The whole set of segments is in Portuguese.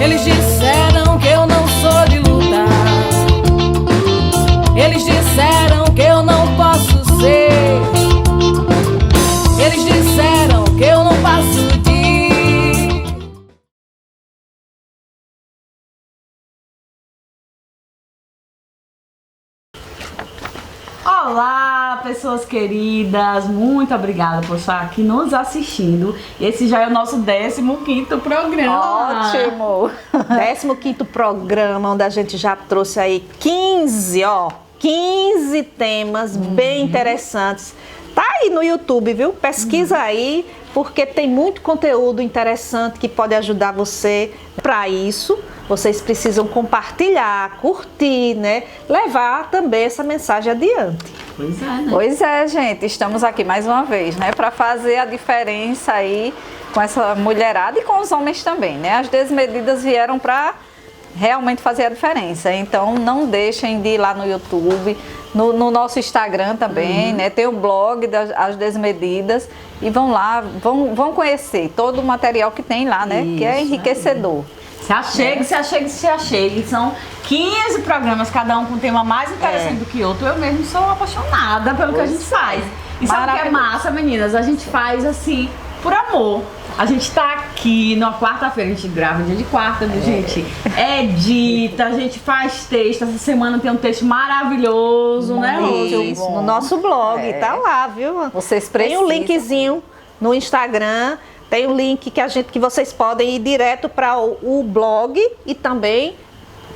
Eles disseram que eu não sou de lutar. Eles disseram que eu não posso ser. Eles disseram que eu não passo de... Olá, pessoas queridas, muito obrigada por estar aqui nos assistindo. Esse já é o nosso 15º programa. Ótimo! 15º programa, onde a gente já trouxe aí 15 temas bem interessantes. Tá aí no YouTube, viu? Pesquisa aí, porque tem muito conteúdo interessante que pode ajudar você. Para isso, vocês precisam compartilhar, curtir, né? Levar também essa mensagem adiante. Pois é, né? Pois é, gente, estamos aqui mais uma vez, né, para fazer a diferença aí com essa mulherada e com os homens também, né? As desmedidas vieram para realmente fazer a diferença. Então, não deixem de ir lá no YouTube, no nosso Instagram também, né? Tem o blog das As Desmedidas e vão lá, vão conhecer todo o material que tem lá, né? Isso, que é enriquecedor. Se achegue. São 15 programas, cada um com um tema mais interessante do que outro. Eu mesmo sou apaixonada pelo que a gente faz. E sabe o que é massa, meninas? A gente faz assim, por amor. A gente tá aqui numa quarta-feira, a gente grava dia de quarta, gente edita, a gente faz texto. Essa semana tem um texto maravilhoso, né, Rô? Isso, no nosso blog, tá lá, viu? Vocês Tem precisam. um linkzinho no Instagram, tem um link que vocês podem ir direto para o blog e também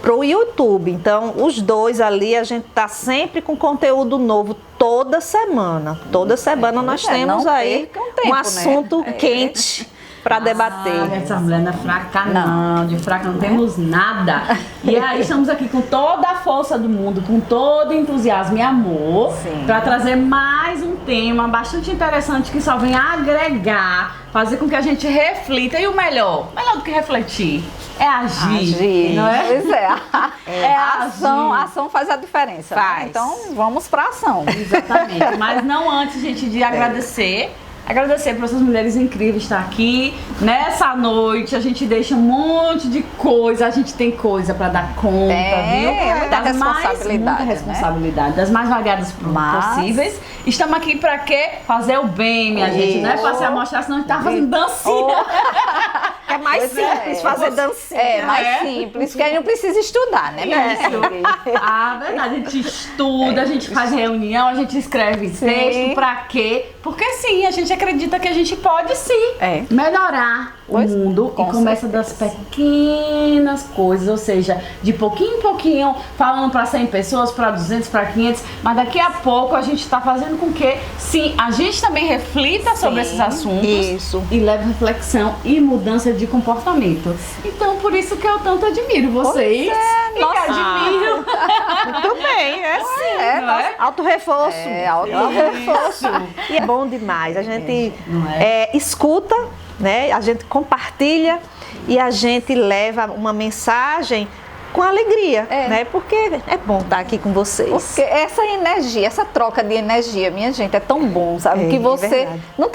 para o YouTube. Então, os dois ali, a gente tá sempre com conteúdo novo toda semana. Toda semana nós temos aí um assunto quente para debater. Essa mulher não é fraca não, de fraca não temos nada. E aí estamos aqui com toda a força do mundo, com todo entusiasmo e amor, para trazer mais um tema bastante interessante que só vem agregar, fazer com que a gente reflita. E o melhor do que refletir, é agir, não é? Pois é. A ação faz a diferença. Faz. Né? Então, vamos para ação. Exatamente. Mas não antes, gente, de agradecer por essas mulheres incríveis estar aqui. Nessa noite a gente deixa um monte de coisa, a gente tem coisa para dar conta, viu? Muita responsabilidade. Muita responsabilidade, das mais variadas possíveis. Estamos aqui para quê? Fazer o bem, minha gente, não é fazer a mostrar, senão a gente tá fazendo dancinha. É mais simples fazer dancinha. É mais simples, porque a gente não precisa estudar, né? Ah, verdade, a gente estuda, a gente faz reunião, a gente escreve texto, pra quê? Porque sim, a gente acredita que a gente pode sim melhorar o mundo e começa das pequenas coisas, ou seja, de pouquinho em pouquinho, falando para 100 pessoas, para 200, para 500, mas daqui a pouco a gente está fazendo com que, sim, a gente também reflita sobre esses assuntos e leve reflexão e mudança de comportamento. Então, por isso que eu tanto admiro vocês. Nossa, admiro. Muito bem, autorreforço. Autorreforço. E é bom demais. A gente escuta, né? A gente compartilha e a gente leva uma mensagem com alegria, né? Porque é bom estar aqui com vocês. Porque essa energia, essa troca de energia, minha gente, é tão bom, sabe? Que você não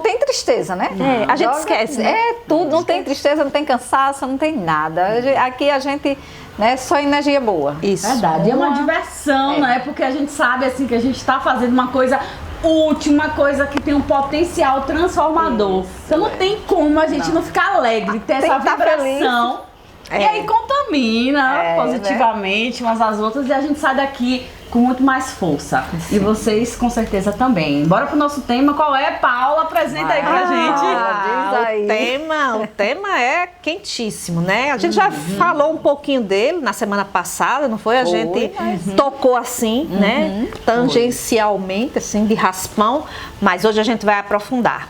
tem tristeza, né? A gente esquece, né? Tudo, não tem tristeza, não tem cansaço, não tem nada. Aqui a gente, né, só energia boa. Isso. Verdade, é uma diversão, né? Porque a gente sabe assim que a gente está fazendo uma coisa útil, uma coisa que tem um potencial transformador. Então não tem como a gente não ficar alegre, ter essa vibração. E aí contamina positivamente umas às outras e a gente sai daqui com muito mais força. E vocês com certeza também. Bora pro nosso tema. Qual é, Paula? Apresenta aí pra gente. O tema é quentíssimo, né? A gente já falou um pouquinho dele na semana passada, não foi? A gente tocou assim, né? Tangencialmente, assim, de raspão. Mas hoje a gente vai aprofundar.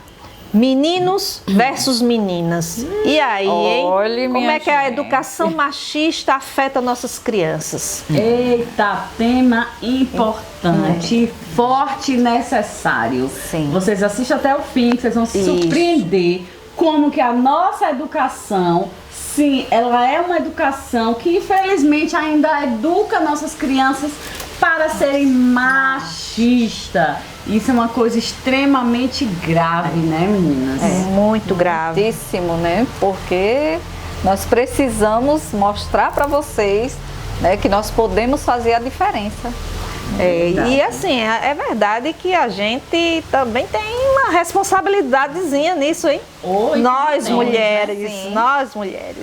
Meninos versus meninas. E aí, hein? Olha, como é que a educação machista afeta nossas crianças? Eita, tema importante, forte e necessário. Vocês assistem até o fim, que vocês vão se surpreender como que a nossa educação, sim, ela é uma educação que infelizmente ainda educa nossas crianças para serem machistas. Isso é uma coisa extremamente grave, né, meninas? É muito grave. Gravíssimo, né? Porque Nós precisamos mostrar para vocês, né, que nós podemos fazer a diferença. E assim, é verdade que a gente também tem uma responsabilidadezinha nisso, hein? Nós mulheres.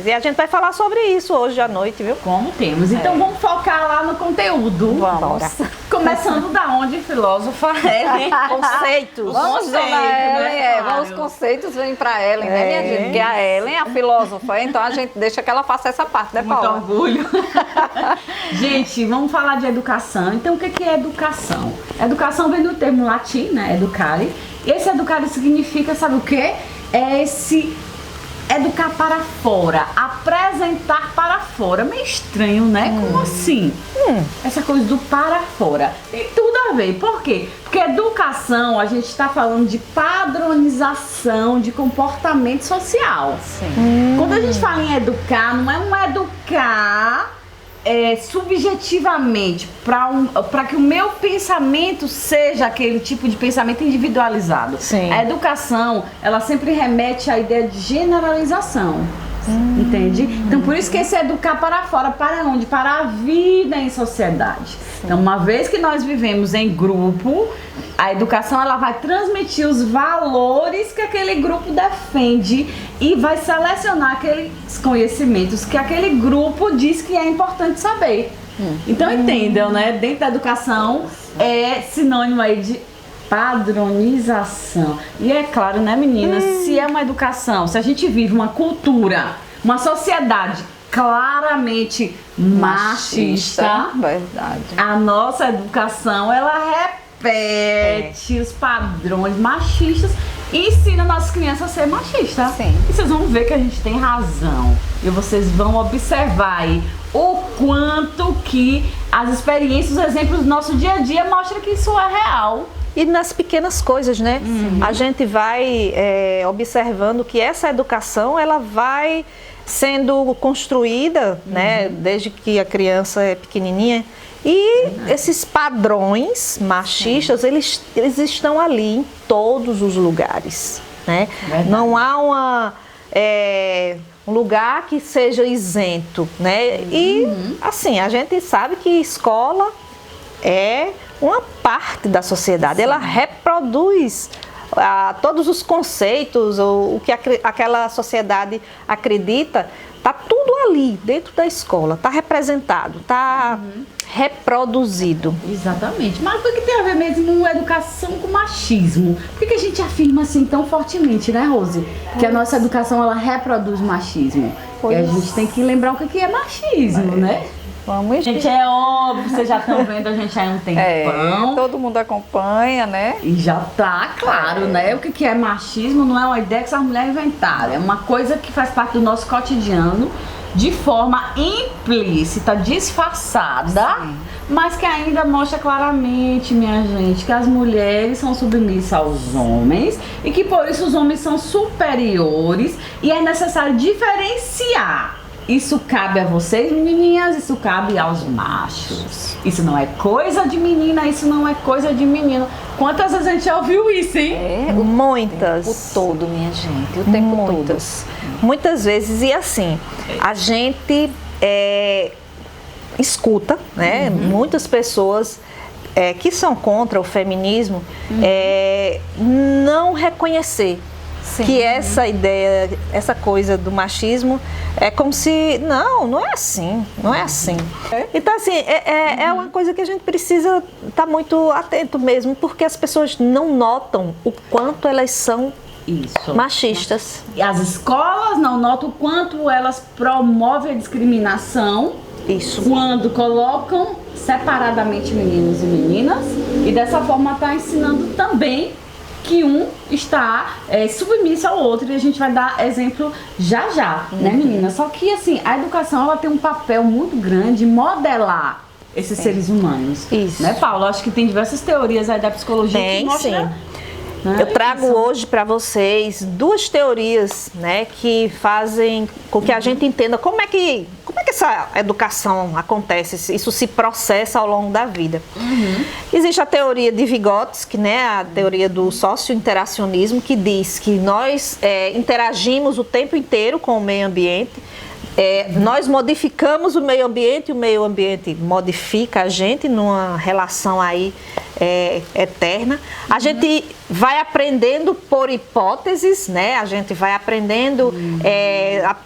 E a gente vai falar sobre isso hoje à noite, viu? Como temos. Então vamos focar lá no conteúdo. Vamos. Começando da onde, filósofa Ellen? Conceitos. Vamos, dona Ellen, os conceitos vêm para Ellen, né, minha gente? Porque a Ellen é a filósofa, então a gente deixa que ela faça essa parte, né, Muito Paula? orgulho. Gente, vamos falar de educação. Então, o que é educação? Educação vem do termo latim, né, educare. E esse educare significa, sabe o quê? É esse educar para fora, apresentar para fora. Meio estranho, né? Como assim? Essa coisa do para fora. Tem tudo a ver. Por quê? Porque educação, a gente está falando de padronização de comportamento social. Sim. Quando a gente fala em educar, não é um educar subjetivamente para que o meu pensamento seja aquele tipo de pensamento individualizado. Sim. A educação, ela sempre remete à ideia de generalização. Entende? Então, por isso que esse educar para fora, para onde? Para a vida em sociedade. Então, uma vez que nós vivemos em grupo, a educação ela vai transmitir os valores que aquele grupo defende e vai selecionar aqueles conhecimentos que aquele grupo diz que é importante saber. Então, entendam, né? Dentro da educação é sinônimo aí de padronização. E é claro, né, meninas, se é uma educação, se a gente vive uma cultura, uma sociedade claramente machista, Verdade. a nossa educação, ela repete os padrões machistas e ensina nossas crianças a ser machistas. Sim. E vocês vão ver que a gente tem razão. E vocês vão observar aí o quanto que as experiências, os exemplos do nosso dia a dia mostram que isso é real. E nas pequenas coisas, né? A gente vai observando que essa educação, ela vai sendo construída, né? Desde que a criança é pequenininha. E esses padrões machistas, eles estão ali em todos os lugares, né? Não há um lugar que seja isento, né? E, assim, a gente sabe que escola é uma parte da sociedade, ela reproduz todos os conceitos, o que aquela sociedade acredita, tá tudo ali dentro da escola, tá representado, tá reproduzido. Exatamente. Mas o que tem a ver mesmo educação com machismo? Por que a gente afirma assim tão fortemente, né, Rose? Que a nossa educação, ela reproduz machismo. E a gente tem que lembrar o que é machismo, né? Vamos. Gente, é óbvio, vocês já estão vendo a gente aí há um tempão. Todo mundo acompanha, né? E já tá claro, né? O que é machismo não é uma ideia que essas mulheres inventaram. É uma coisa que faz parte do nosso cotidiano de forma implícita, disfarçada, mas que ainda mostra claramente, minha gente, que as mulheres são submissas aos homens e que por isso os homens são superiores e é necessário diferenciar. Isso cabe a vocês, menininhas, isso cabe aos machos. Isso não é coisa de menina, isso não é coisa de menino. Quantas vezes a gente já ouviu isso, hein? Muitas. O tempo todo, minha gente, o tempo Muitas. Muitas vezes. E assim, a gente escuta, né? Muitas pessoas que são contra o feminismo não reconhecer que essa ideia, essa coisa do machismo é como se, não é assim, não é assim. Então assim, é uma coisa que a gente precisa estar muito atento mesmo, porque as pessoas não notam o quanto elas são machistas. E as escolas não notam o quanto elas promovem a discriminação quando colocam separadamente meninos e meninas e dessa forma está ensinando também que um está submisso ao outro e a gente vai dar exemplo já, né, menina? Só que assim, a educação ela tem um papel muito grande em modelar esses seres humanos. Isso. Né, Paulo? Acho que tem diversas teorias aí da psicologia que mostram. Sim. Eu trago hoje para vocês duas teorias, né, que fazem com que a gente entenda como é que essa educação acontece, isso se processa ao longo da vida. Existe a teoria de Vygotsky, né, a teoria do socio-interacionismo, que diz que nós interagimos o tempo inteiro com o meio ambiente, Nós modificamos o meio ambiente modifica a gente numa relação aí eterna. A gente vai aprendendo por hipóteses, né? A gente vai aprendendo,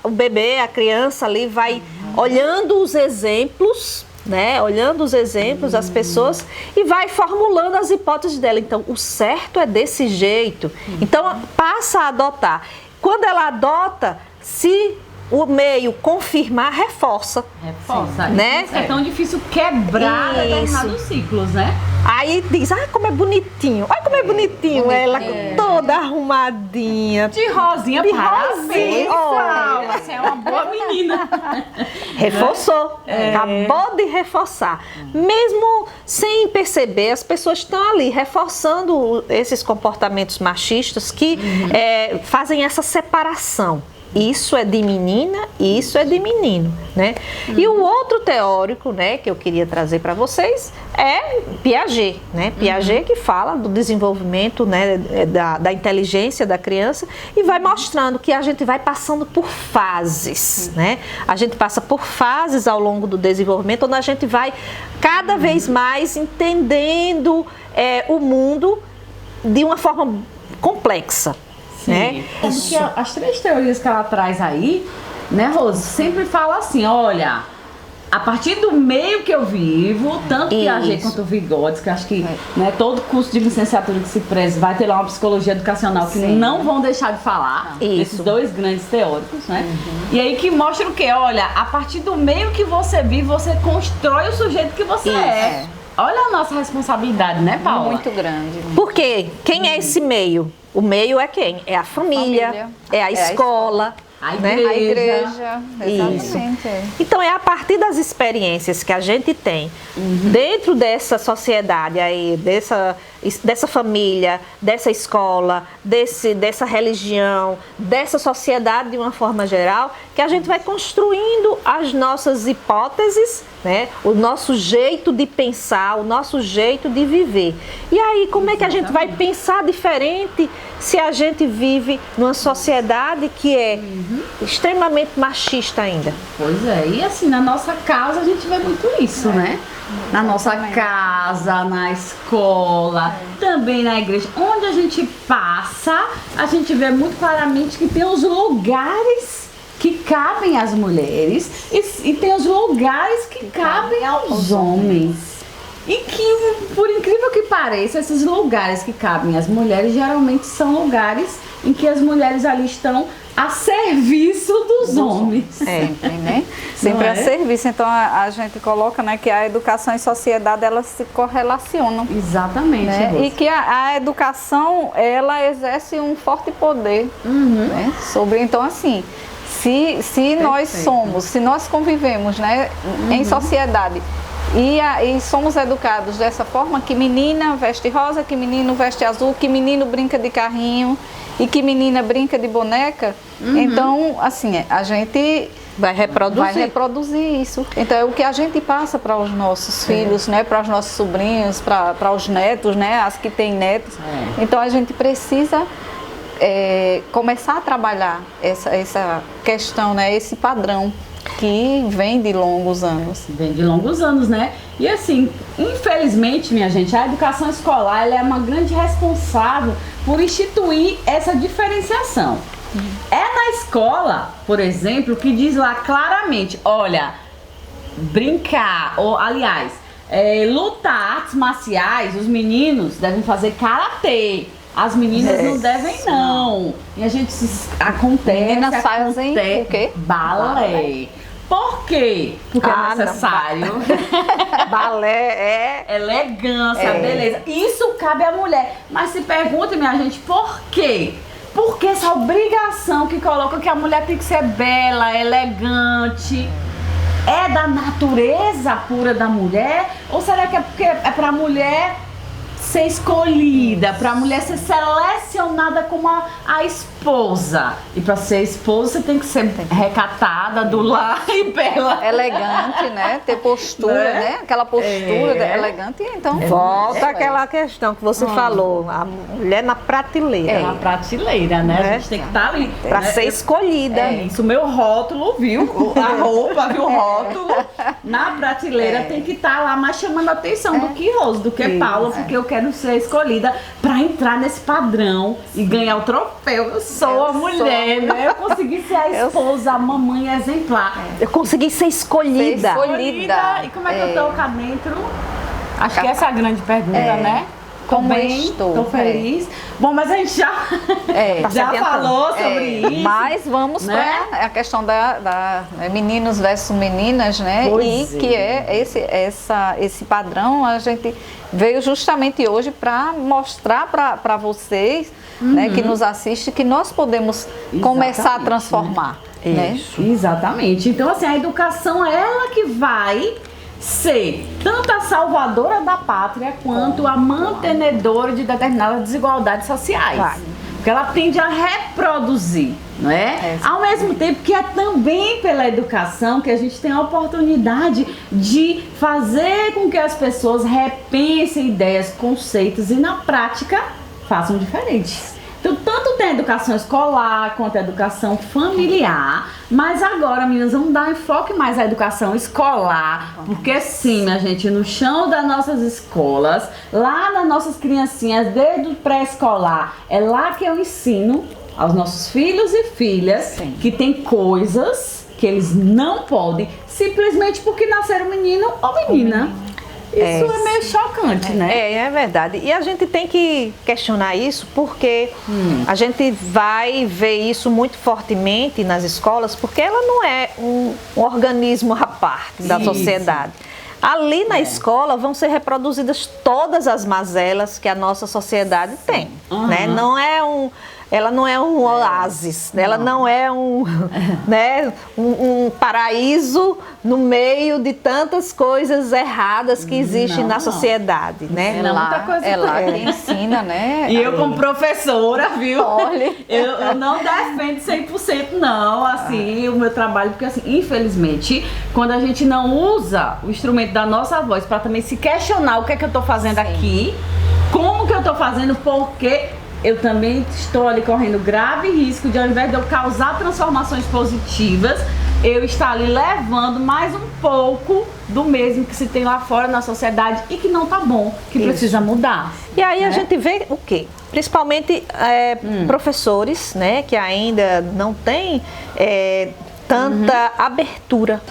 o bebê, a criança ali vai olhando os exemplos, né? Olhando os exemplos, as pessoas, e vai formulando as hipóteses dela. Então, o certo é desse jeito. Então, passa a adotar. Quando ela adota, se o meio confirmar, reforça. Reforça. Né? É tão difícil quebrar determinados ciclos, né? Aí diz, como é bonitinho. Olha como é bonitinho ela, toda arrumadinha. De rosinha, parabéns. Olha, você é uma boa menina. Reforçou. Acabou de reforçar. Mesmo sem perceber, as pessoas estão ali reforçando esses comportamentos machistas que fazem essa separação. Isso é de menina e isso é de menino, né? E o outro teórico, né, que eu queria trazer para vocês é Piaget, né? Piaget que fala do desenvolvimento, né, da inteligência da criança e vai mostrando que a gente vai passando por fases, né? A gente passa por fases ao longo do desenvolvimento, onde a gente vai cada vez mais entendendo o mundo de uma forma complexa. Né? Porque as 3 teorias que ela traz aí, né, Rose, sempre fala assim, olha, a partir do meio que eu vivo, tanto Piaget quanto Vygotsky, que acho que todo curso de licenciatura que se preze vai ter lá uma psicologia educacional que não vão deixar de falar, esses 2 grandes teóricos, né? E aí que mostra o quê? Olha, a partir do meio que você vive, você constrói o sujeito que você é. Olha a nossa responsabilidade, né, Paula? Muito grande. Porque quem é esse meio? O meio é quem? É a família, é a escola, a igreja. Exatamente. Então é a partir das experiências que a gente tem dentro dessa sociedade aí, dessa família, dessa escola, dessa religião, dessa sociedade de uma forma geral, que a gente vai construindo as nossas hipóteses, né? O nosso jeito de pensar, o nosso jeito de viver. E aí, como é que a gente vai pensar diferente se a gente vive numa sociedade que é extremamente machista ainda? Pois é, e assim, na nossa casa a gente vê muito isso, né? Na nossa casa, na escola, também na igreja. Onde a gente passa, a gente vê muito claramente que tem os lugares que cabem às mulheres e tem os lugares que cabem aos homens. E que, por incrível que pareça, esses lugares que cabem às mulheres geralmente são lugares em que as mulheres ali estão a serviço dos homens. Sempre, né? Sempre a serviço. Então a gente coloca, né, que a educação e sociedade, elas se correlacionam. Exatamente. Né? E que a educação, ela exerce um forte poder, né, sobre, então assim, se nós somos, se nós convivemos, né, em sociedade e somos educados dessa forma, que menina veste rosa, que menino veste azul, que menino brinca de carrinho e que menina brinca de boneca, então assim, a gente vai reproduzir isso. Então é o que a gente passa para os nossos filhos, né, para os nossos sobrinhos, para os netos, né, as que têm netos. Então a gente precisa começar a trabalhar essa questão, né, esse padrão que vem de longos anos. Vem de longos anos, né? E assim, infelizmente, minha gente, a educação escolar ela é uma grande responsável por instituir essa diferenciação. É na escola, por exemplo, que diz lá claramente, olha, brincar, ou aliás, lutar artes marciais, os meninos devem fazer karatê. As meninas não devem, não. E a gente Meninas fazem o quê? Balé. Por quê? Porque é necessário. Balé é elegância, beleza. Isso cabe à mulher. Mas se pergunta, minha gente, por quê? Porque essa obrigação que coloca que a mulher tem que ser bela, elegante, é da natureza pura da mulher? Ou será que é porque é pra mulher ser escolhida, para a mulher ser selecionada como a esposa. E para ser esposa, você tem que ser recatada, do lar e bela. Elegante, né? Ter postura, né? Aquela postura elegante. Então, Volta àquela questão que você falou, a mulher na prateleira. Na prateleira, né? A gente tem que estar ali. Pra né? ser escolhida. É isso, o meu rótulo, viu? A roupa, viu? O rótulo na prateleira tem que estar lá mais chamando a atenção do que Rose, do que Paula, porque eu quero ser escolhida pra entrar nesse padrão e ganhar o troféu. Eu sou a mulher, né? Eu consegui ser a esposa, a mamãe exemplar. Eu consegui ser escolhida. E como é que eu tô cá dentro? Acho que essa é a grande pergunta, né? Como bem, estou? Tô feliz. Bom, mas a gente já, já falou sobre isso. Mas vamos né? para a questão da meninos versus meninas, né? Pois e que é esse padrão, a gente veio justamente hoje para mostrar para vocês, né, que nos assistem, que nós podemos começar a transformar. Né? Exatamente. Então, assim, a educação é ela que vai ser tanto a salvadora da pátria quanto a mantenedora de determinadas desigualdades sociais. Claro. Porque ela tende a reproduzir, não é? Ao mesmo tempo que é também pela educação que a gente tem a oportunidade de fazer com que as pessoas repensem ideias, conceitos e na prática façam diferente. Então, tanto tem a educação escolar quanto a educação familiar, mas agora, meninas, vamos dar um enfoque mais à educação escolar, porque sim, minha gente, no chão das nossas escolas, lá nas nossas criancinhas, desde o pré-escolar, é lá que eu ensino aos nossos filhos e filhas que tem coisas que eles não podem, simplesmente porque nasceram menino ou menina. Isso é meio chocante, né? É verdade. E a gente tem que questionar isso porque a gente vai ver isso muito fortemente nas escolas, porque ela não é um organismo à parte da sociedade. Ali na escola vão ser reproduzidas todas as mazelas que a nossa sociedade tem. Né? Ela não é um oásis, ela não é um paraíso no meio de tantas coisas erradas que existem na sociedade, né? É lá que ensina, né? E eu como professora, viu? Olha. Eu não defendo 100% não, assim, o meu trabalho, porque assim, infelizmente, quando a gente não usa o instrumento da nossa voz para também se questionar o que é que eu tô fazendo aqui, como que eu tô fazendo, porque eu também estou ali correndo grave risco de, ao invés de eu causar transformações positivas, eu estar ali levando mais um pouco do mesmo que se tem lá fora na sociedade e que não tá bom, que precisa mudar. E aí a gente vê o quê? Principalmente professores, né, que ainda não têm tanta abertura.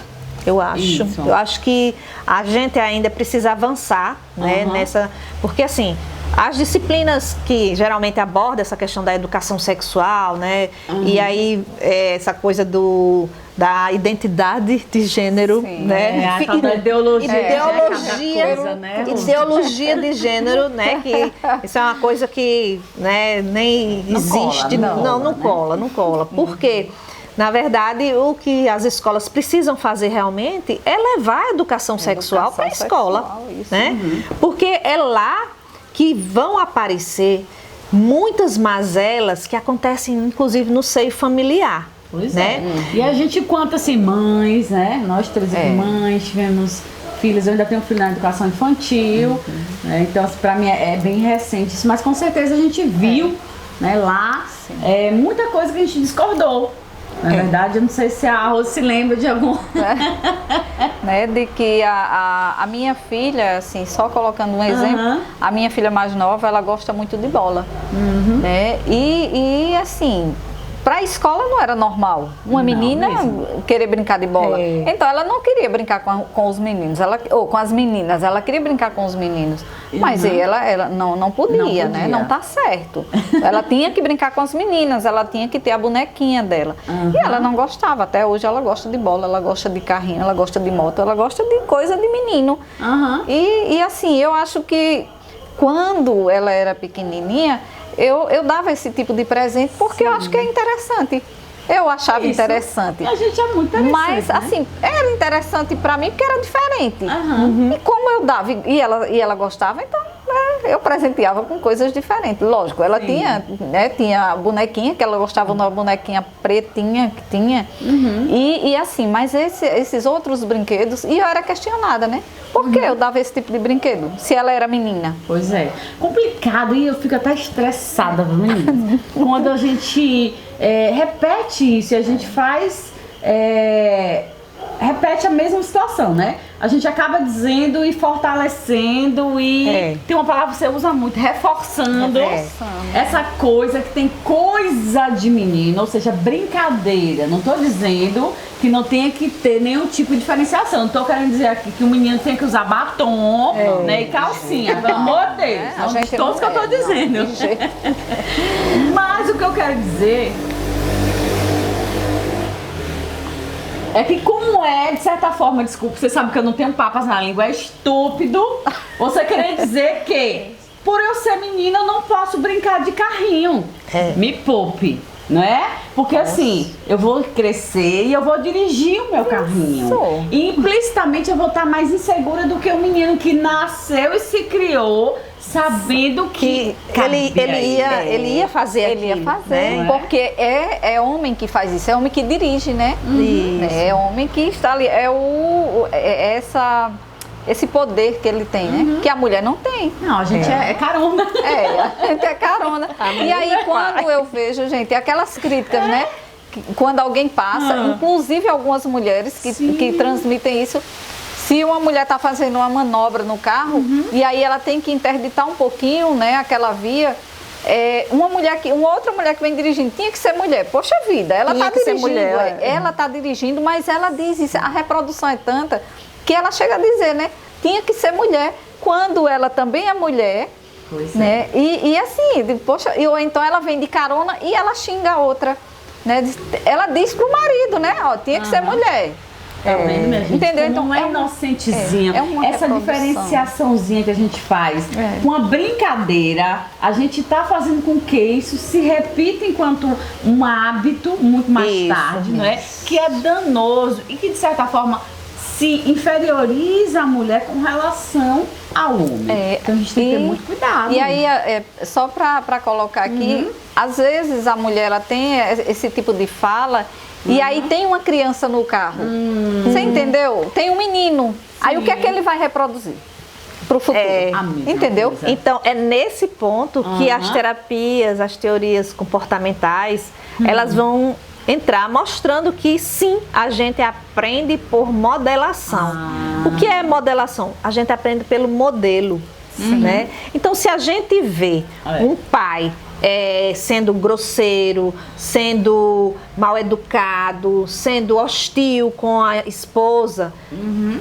Eu acho. Isso. Eu acho que a gente ainda precisa avançar, né, nessa, porque assim, as disciplinas que geralmente abordam essa questão da educação sexual, né? E aí essa coisa da identidade de gênero, né? A tal da ideologia. Ideologia de gênero, né? Que isso é uma coisa que, né, nem existe. Não cola. Por quê? Na verdade, o que as escolas precisam fazer realmente é levar a educação sexual para a escola, né? Porque é lá que vão aparecer muitas mazelas que acontecem, inclusive, no seio familiar. Pois né? E a gente, quanto assim, mães, né? Nós três mães, tivemos filhos, eu ainda tenho um filho na educação infantil, né? Então, assim, pra mim é bem recente isso, mas com certeza a gente viu, né, lá, muita coisa que a gente discordou. Na verdade, eu não sei se a Rose se lembra de algum... Né, de que a minha filha, assim, só colocando um exemplo, a minha filha mais nova, ela gosta muito de bola. Né? E assim, para a escola não era normal uma menina querer brincar de bola. Então ela não queria brincar com os meninos, ou com as meninas, ela queria brincar com os meninos. Mas ela não podia, né? Não tá certo. Ela tinha que brincar com as meninas, ela tinha que ter a bonequinha dela. E ela não gostava. Até hoje ela gosta de bola, ela gosta de carrinho, ela gosta de moto, ela gosta de coisa de menino. E assim, eu acho que quando ela era pequenininha, eu dava esse tipo de presente porque eu acho que é interessante. Eu achava interessante. A gente é muito interessante. Mas, assim, era interessante pra mim porque era diferente. E como eu dava e ela gostava, então eu presenteava com coisas diferentes. Lógico, ela tinha, né, tinha a bonequinha, que ela gostava de uma bonequinha pretinha que tinha. E assim, mas esses outros brinquedos, e eu era questionada, né? Por que eu dava esse tipo de brinquedo, se ela era menina? Pois é. Complicado e eu fico até estressada, menina. Quando a gente repete isso e a gente faz... repete a mesma situação, né? A gente acaba dizendo e fortalecendo e tem uma palavra que você usa muito, reforçando essa coisa que tem coisa de menino, ou seja, brincadeira. Não tô dizendo que não tenha que ter nenhum tipo de diferenciação. Não tô querendo dizer aqui que o menino tem que usar batom, né, e calcinha, pelo amor de Deus. A gente todos que eu tô dizendo. Mas o que eu quero dizer é que como de certa forma, desculpa, você sabe que eu não tenho papas na língua, é estúpido você querer dizer que por eu ser menina eu não posso brincar de carrinho. Me poupe, não é? Porque assim, eu vou crescer e eu vou dirigir o meu carrinho. E implicitamente eu vou estar mais insegura do que o menino que nasceu e se criou sabendo que ele ia fazer aquilo. Ele ia fazer, né? Porque é homem que faz isso, é homem que dirige, né? É homem que está ali, esse poder que ele tem, né? Que a mulher não tem. Não, a gente é carona. A gente é carona. E aí quando eu vejo, gente, aquelas críticas, né? Quando alguém passa, inclusive algumas mulheres que transmitem isso. Se uma mulher está fazendo uma manobra no carro e aí ela tem que interditar um pouquinho, né, aquela via, uma outra mulher que vem dirigindo tinha que ser mulher. Poxa vida, ela está dirigindo, ela está dirigindo, mas ela diz isso, a reprodução é tanta que ela chega a dizer, né, tinha que ser mulher quando ela também é mulher, né? E assim, poxa, ou então ela vem de carona e ela xinga a outra, né? Ela diz pro marido, né, ó, tinha que ser mulher. Entendeu? Então não é inocentezinha. Essa diferenciaçãozinha que a gente faz, uma brincadeira, a gente tá fazendo com que isso se repita enquanto um hábito muito mais tarde, não é? Que é danoso e que de certa forma se inferioriza a mulher com relação ao homem. Então a gente tem que ter muito cuidado. E aí, só para colocar aqui, às vezes a mulher ela tem esse tipo de fala. E aí tem uma criança no carro, você entendeu? Tem um menino, aí o que é que ele vai reproduzir pro futuro? Entendeu? Então é nesse ponto que as terapias, as teorias comportamentais, elas vão entrar mostrando que sim, a gente aprende por modelação. O que é modelação? A gente aprende pelo modelo, né? Então se a gente vê um pai sendo grosseiro, sendo mal educado, sendo hostil com a esposa,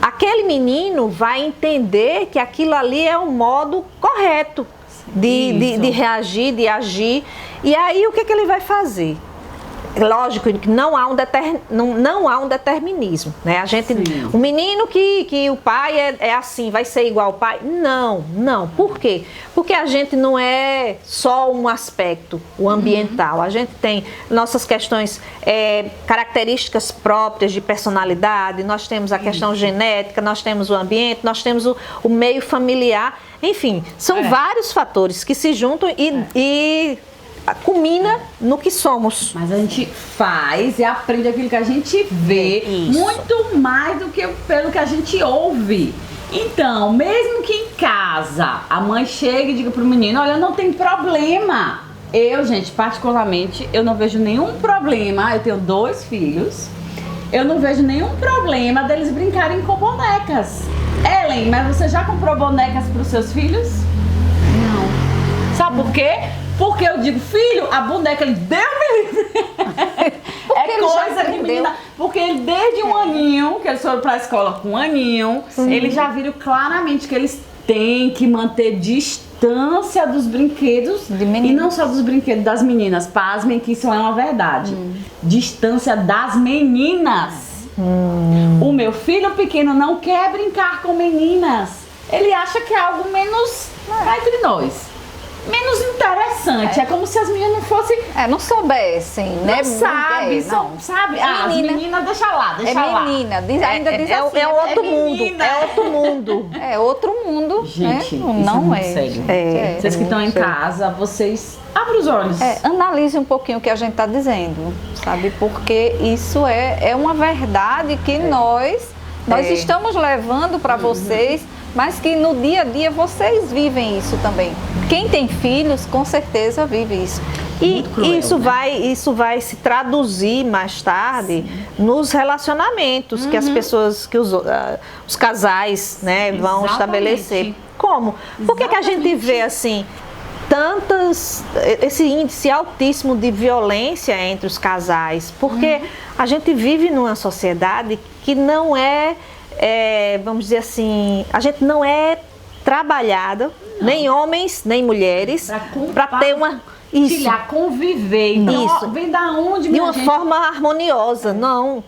aquele menino vai entender que aquilo ali é o modo correto de reagir, de agir. E aí o que ele vai fazer? Lógico que não há um determinismo, né? A gente, o menino que o pai é assim, vai ser igual ao pai? Não. Por quê? Porque a gente não é só um aspecto, o ambiental. A gente tem nossas questões, características próprias de personalidade, nós temos a questão genética, nós temos o ambiente, nós temos o meio familiar. Enfim, são vários fatores que se juntam e culmina no que somos. Mas a gente faz e aprende aquilo que a gente vê, muito mais do que pelo que a gente ouve. Então, mesmo que em casa a mãe chegue e diga pro menino, olha, não tem problema. Eu, gente, particularmente, eu não vejo nenhum problema. Eu tenho 2 filhos. Eu não vejo nenhum problema deles brincarem com bonecas. Ellen, mas você já comprou bonecas para os seus filhos? Não. Sabe por quê? Porque eu digo, filho, a boneca, ele deu é coisa de menina. Porque ele, desde um aninho, que eles foram pra escola com um aninho, eles já viram claramente que eles têm que manter distância dos brinquedos. E não só dos brinquedos das meninas. Pasmem que isso é uma verdade. Distância das meninas. O meu filho pequeno não quer brincar com meninas. Ele acha que é algo menos entre nós. menos interessante. É como se as meninas não fossem... Não soubessem, né? Não sabe, não. sabe? É As menina. meninas, deixa lá, deixa lá. Menina, ainda diz assim. É outro mundo, menina. é outro mundo. É outro mundo, Gente, né? isso Não muito é. sério. Vocês que muito estão em sério. casa, vocês abrem os olhos. Analise um pouquinho o que a gente está dizendo, sabe? Porque isso é uma verdade que nós estamos levando para vocês, mas que no dia a dia vocês vivem isso também. Quem tem filhos, com certeza vive isso. E cruel, isso vai se traduzir mais tarde nos relacionamentos que as pessoas, que os casais, né, vão Exatamente. estabelecer. Como? Por que a gente vê assim esse índice altíssimo de violência entre os casais? Porque a gente vive numa sociedade que não vamos dizer assim, a gente não é trabalhada, nem homens, nem mulheres, para ter uma... conviver. Então, Isso. vem da onde, de minha uma gente? forma harmoniosa. Não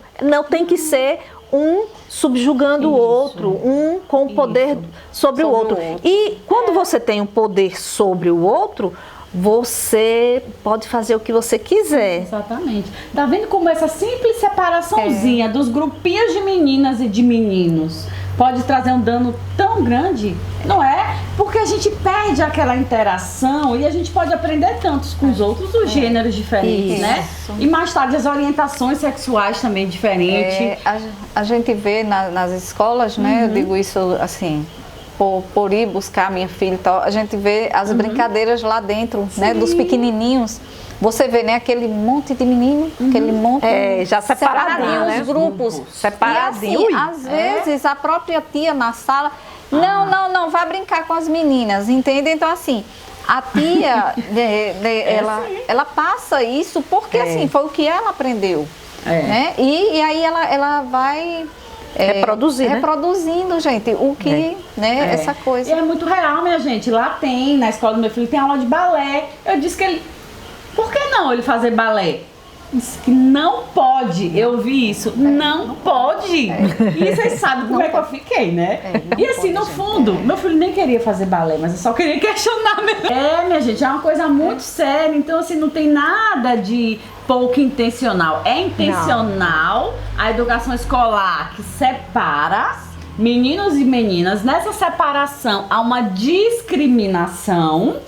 tem que ser um subjugando o outro, um com o poder sobre o outro. E quando você tem um poder sobre o outro, você pode fazer o que você quiser. Exatamente. Tá vendo como essa simples separaçãozinha dos grupinhos de meninas e de meninos pode trazer um dano tão grande, não é? Porque a gente perde aquela interação e a gente pode aprender tantos com os outros dos gêneros diferentes, né? E mais tarde as orientações sexuais também diferentes. A gente vê nas escolas, né? Eu digo isso assim, por ir buscar minha filha e tal, a gente vê as brincadeiras lá dentro, né? Dos pequenininhos. Você vê, né, aquele monte de menino, aquele monte já separadinho, né? os grupos. Separadinho. E assim, às vezes a própria tia na sala, não, vai brincar com as meninas, entende? Então assim, a tia, ela passa isso porque assim, foi o que ela aprendeu, né? E aí ela vai... reproduzindo, gente, o que, né, essa coisa. E é muito real, minha gente. Lá tem, na escola do meu filho, tem aula de balé. Eu disse que ele... Por que não ele fazer balé? Disse que não pode. Eu vi isso. Não pode. E vocês sabem como é que eu fiquei, né? E assim, no fundo, meu filho nem queria fazer balé, mas eu só queria questionar mesmo. Minha gente, é uma coisa muito séria. Então, assim, não tem nada de pouco intencional. É intencional a educação escolar que separa meninos e meninas. Nessa separação há uma discriminação.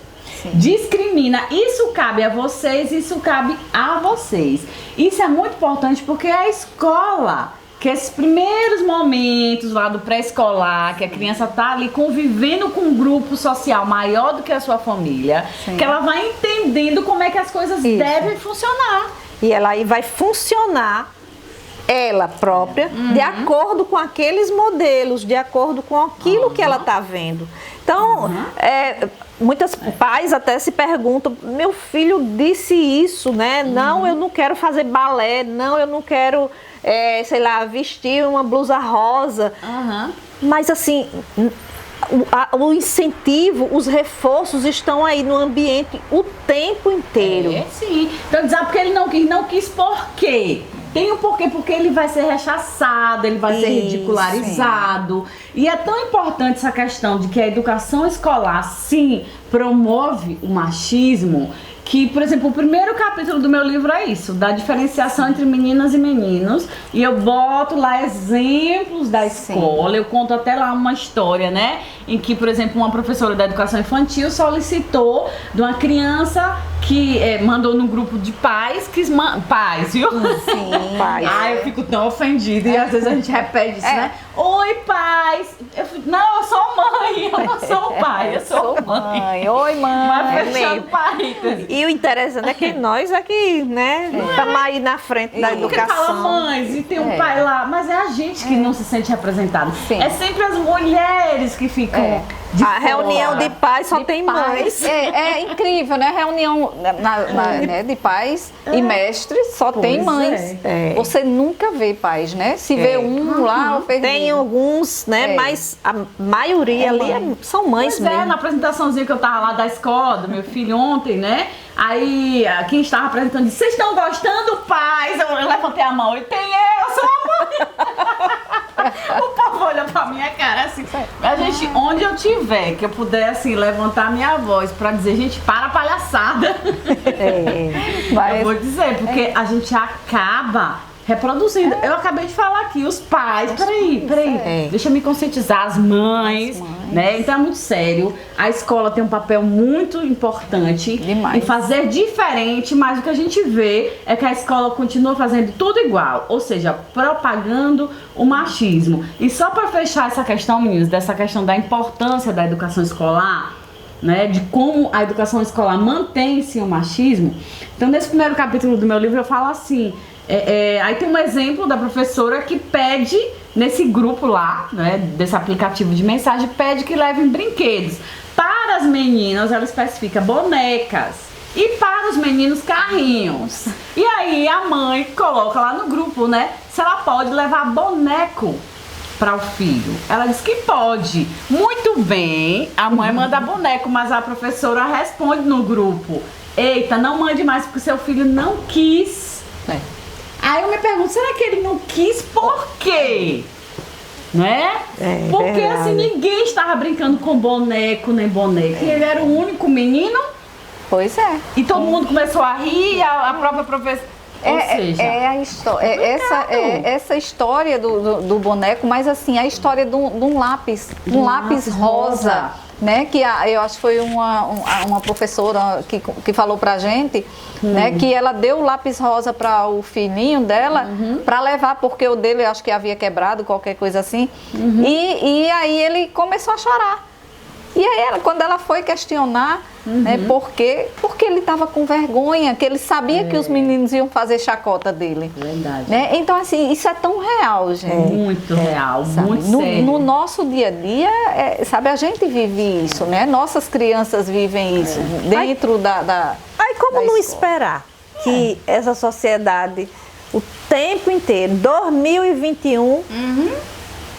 Discrimina, isso cabe a vocês, isso cabe a vocês. Isso é muito importante porque a escola, que esses primeiros momentos lá do pré-escolar, que a criança tá ali convivendo com um grupo social maior do que a sua família, que ela vai entendendo como é que as coisas devem funcionar. E ela aí vai funcionar ela própria, de acordo com aqueles modelos, de acordo com aquilo que ela está vendo. Então, muitos pais até se perguntam, meu filho disse isso, né? Não, eu não quero fazer balé, não, eu não quero, sei lá, vestir uma blusa rosa. Mas assim, o incentivo, os reforços estão aí no ambiente o tempo inteiro. Sim. Então, dizer porque ele não quis por quê? Tem um porquê, porque ele vai ser rechaçado, ele vai ser ridicularizado. E é tão importante essa questão de que a educação escolar, sim, promove o machismo, que, por exemplo, o primeiro capítulo do meu livro é isso, da diferenciação entre meninas e meninos. E eu boto lá exemplos da escola, eu conto até lá uma história, né? Em que, por exemplo, uma professora da educação infantil solicitou de uma criança que mandou no grupo de pais, pais, viu? Sim, pais. Ai, eu fico tão ofendida e às vezes a gente repete isso, né? Oi, pais! Não, eu sou mãe, eu não sou pai, eu sou mãe. Oi, mãe. Mas fechando parênteses. E o interessante é que nós aqui, né, estamos aí na frente da Porque educação. fala mães e tem um pai lá, mas é a gente que não se sente representado. Sim. É sempre as mulheres que ficam de A fora. reunião de pais só tem mães. É incrível, né? Reunião né, de pais e mestres só tem mães. Você nunca vê pais, né? Se vê um lá, Tem alguns, né? Mas a maioria ali são mães Pois mesmo. na apresentaçãozinha que eu tava lá da escola, do meu filho ontem, né? Aí, quem estava apresentando disse, vocês estão gostando, pais? Eu levantei a mão, eu sou a mãe. O povo olha pra minha cara assim. A gente, onde eu tiver, que eu puder, assim, levantar minha voz pra dizer, gente, para a palhaçada. Mas eu vou dizer, porque a gente acaba reproduzindo. Eu acabei de falar aqui, os pais, peraí. Deixa eu me conscientizar, as mães, né? Então é muito sério. A escola tem um papel muito importante Demais. em fazer diferente, mas o que a gente vê é que a escola continua fazendo tudo igual, ou seja, propagando o machismo. E só para fechar essa questão, meninos, dessa questão da importância da educação escolar, né, de como a educação escolar mantém-se o machismo. Então, nesse primeiro capítulo do meu livro, eu falo assim, aí tem um exemplo da professora que pede, nesse grupo lá, né, desse aplicativo de mensagem, pede que levem brinquedos. Para as meninas, ela especifica bonecas. E para os meninos, carrinhos. E aí a mãe coloca lá no grupo, né, se ela pode levar boneco para o filho. Ela diz que pode. Muito bem, a mãe manda boneco, mas a professora responde no grupo: eita, não mande mais porque seu filho não quis. Aí eu me pergunto, será que ele não quis por quê? Né? Porque verdade. assim, ninguém estava brincando com boneco nem boneca. Ele era o único menino pois é. e todo mundo começou a rir, a própria professora. Ou seja, a história, essa história do boneco, mas assim, a história de um lápis, lápis rosa, né? Que eu acho que foi uma professora que falou pra gente, né? Que ela deu o lápis rosa para o filhinho dela para levar, porque o dele eu acho que havia quebrado, qualquer coisa assim. E aí ele começou a chorar. E aí, quando ela foi questionar, né, porque ele estava com vergonha, que ele sabia que os meninos iam fazer chacota dele. Verdade. Né? Então, assim, isso é tão real, gente. Muito real, Sabe? muito sério. No nosso dia a dia, sabe, a gente vive isso, né? Nossas crianças vivem isso dentro da Aí como da não escola. esperar que essa sociedade, o tempo inteiro, 2021,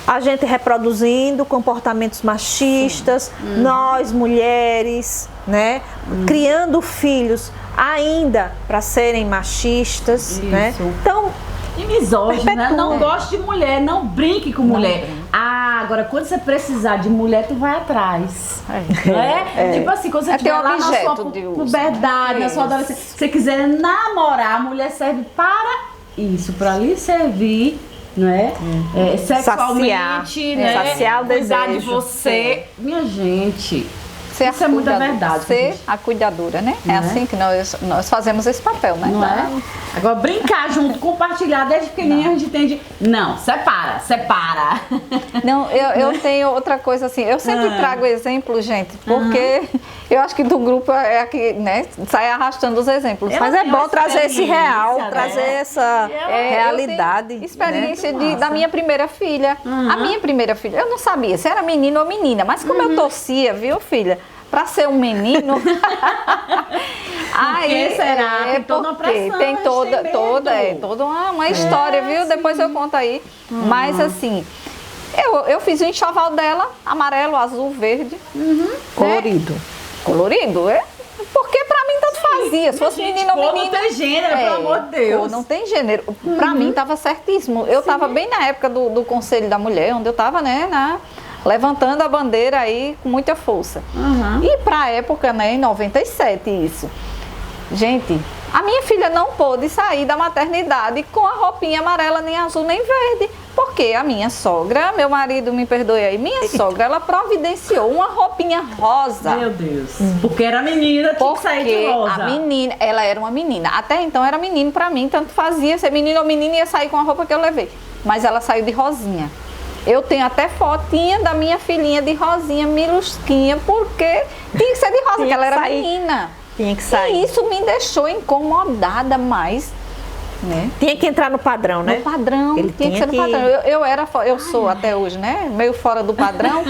a gente reproduzindo comportamentos machistas, nós mulheres, né, criando filhos ainda para serem machistas, né? Então, E misógino, né? Não perpetua. goste de mulher, não brinque com mulher. Agora quando você precisar de mulher, tu vai atrás. Não é? Tipo assim, quando você É estiver ter lá na sua objeto de uso. puberdade, na sua adolescência, se você quiser namorar, a mulher serve para isso, para lhe servir, não é? Sexualmente, né? saciar o Cuidar de desejo. você. Minha gente, Ser isso é muita cuidadora, verdade. Ser gente. a cuidadora, né? É Não é? assim que nós fazemos esse papel, né? Não é? Agora, brincar junto, compartilhar, desde pequenininho a gente entende. Não, separa. Não, eu tenho outra coisa assim, eu sempre trago exemplos, gente, porque eu acho que do grupo é aqui, né, sai arrastando os exemplos. mas é tenho bom uma trazer esse real, experiência, trazer né? essa realidade. Eu tenho experiência né? da minha primeira filha. A minha primeira filha, eu não sabia se era menino ou menina, mas como eu torcia, viu, filha? Pra ser um menino. que será? Tem toda uma porque pressão, tem a gente toda, tem toda, medo. toda uma história, viu? Depois eu conto aí. Mas assim, eu fiz o enxoval dela, amarelo, azul, verde. Colorido. Colorido, é? Porque pra mim tanto fazia. Se fosse menino ou Cor menina. não tem gênero, pelo amor de Deus. Cor não tem gênero. Pra mim tava certíssimo. Eu tava bem na época do Conselho da Mulher, onde eu tava, né, levantando a bandeira aí com muita força. E pra época, né, em 97 isso. Gente, a minha filha não pôde sair da maternidade com a roupinha amarela, nem azul, nem verde. Porque a minha sogra, meu marido me perdoe aí, minha sogra, ela providenciou uma roupinha rosa. Meu Deus. Porque era menina, tinha que sair de Porque rosa. a menina, ela era uma menina. Até então era menino pra mim, tanto fazia ser menino ou menina, ia sair com a roupa que eu levei. Mas ela saiu de rosinha. Eu tenho até fotinha da minha filhinha de rosinha, milusquinha, porque tinha que ser de rosa, porque ela era menina. Tinha que sair. E isso me deixou incomodada mais, né? Tinha que entrar no padrão, né? No padrão, Ele tinha que ser no tinha padrão. Eu sou até hoje, né? Meio fora do padrão.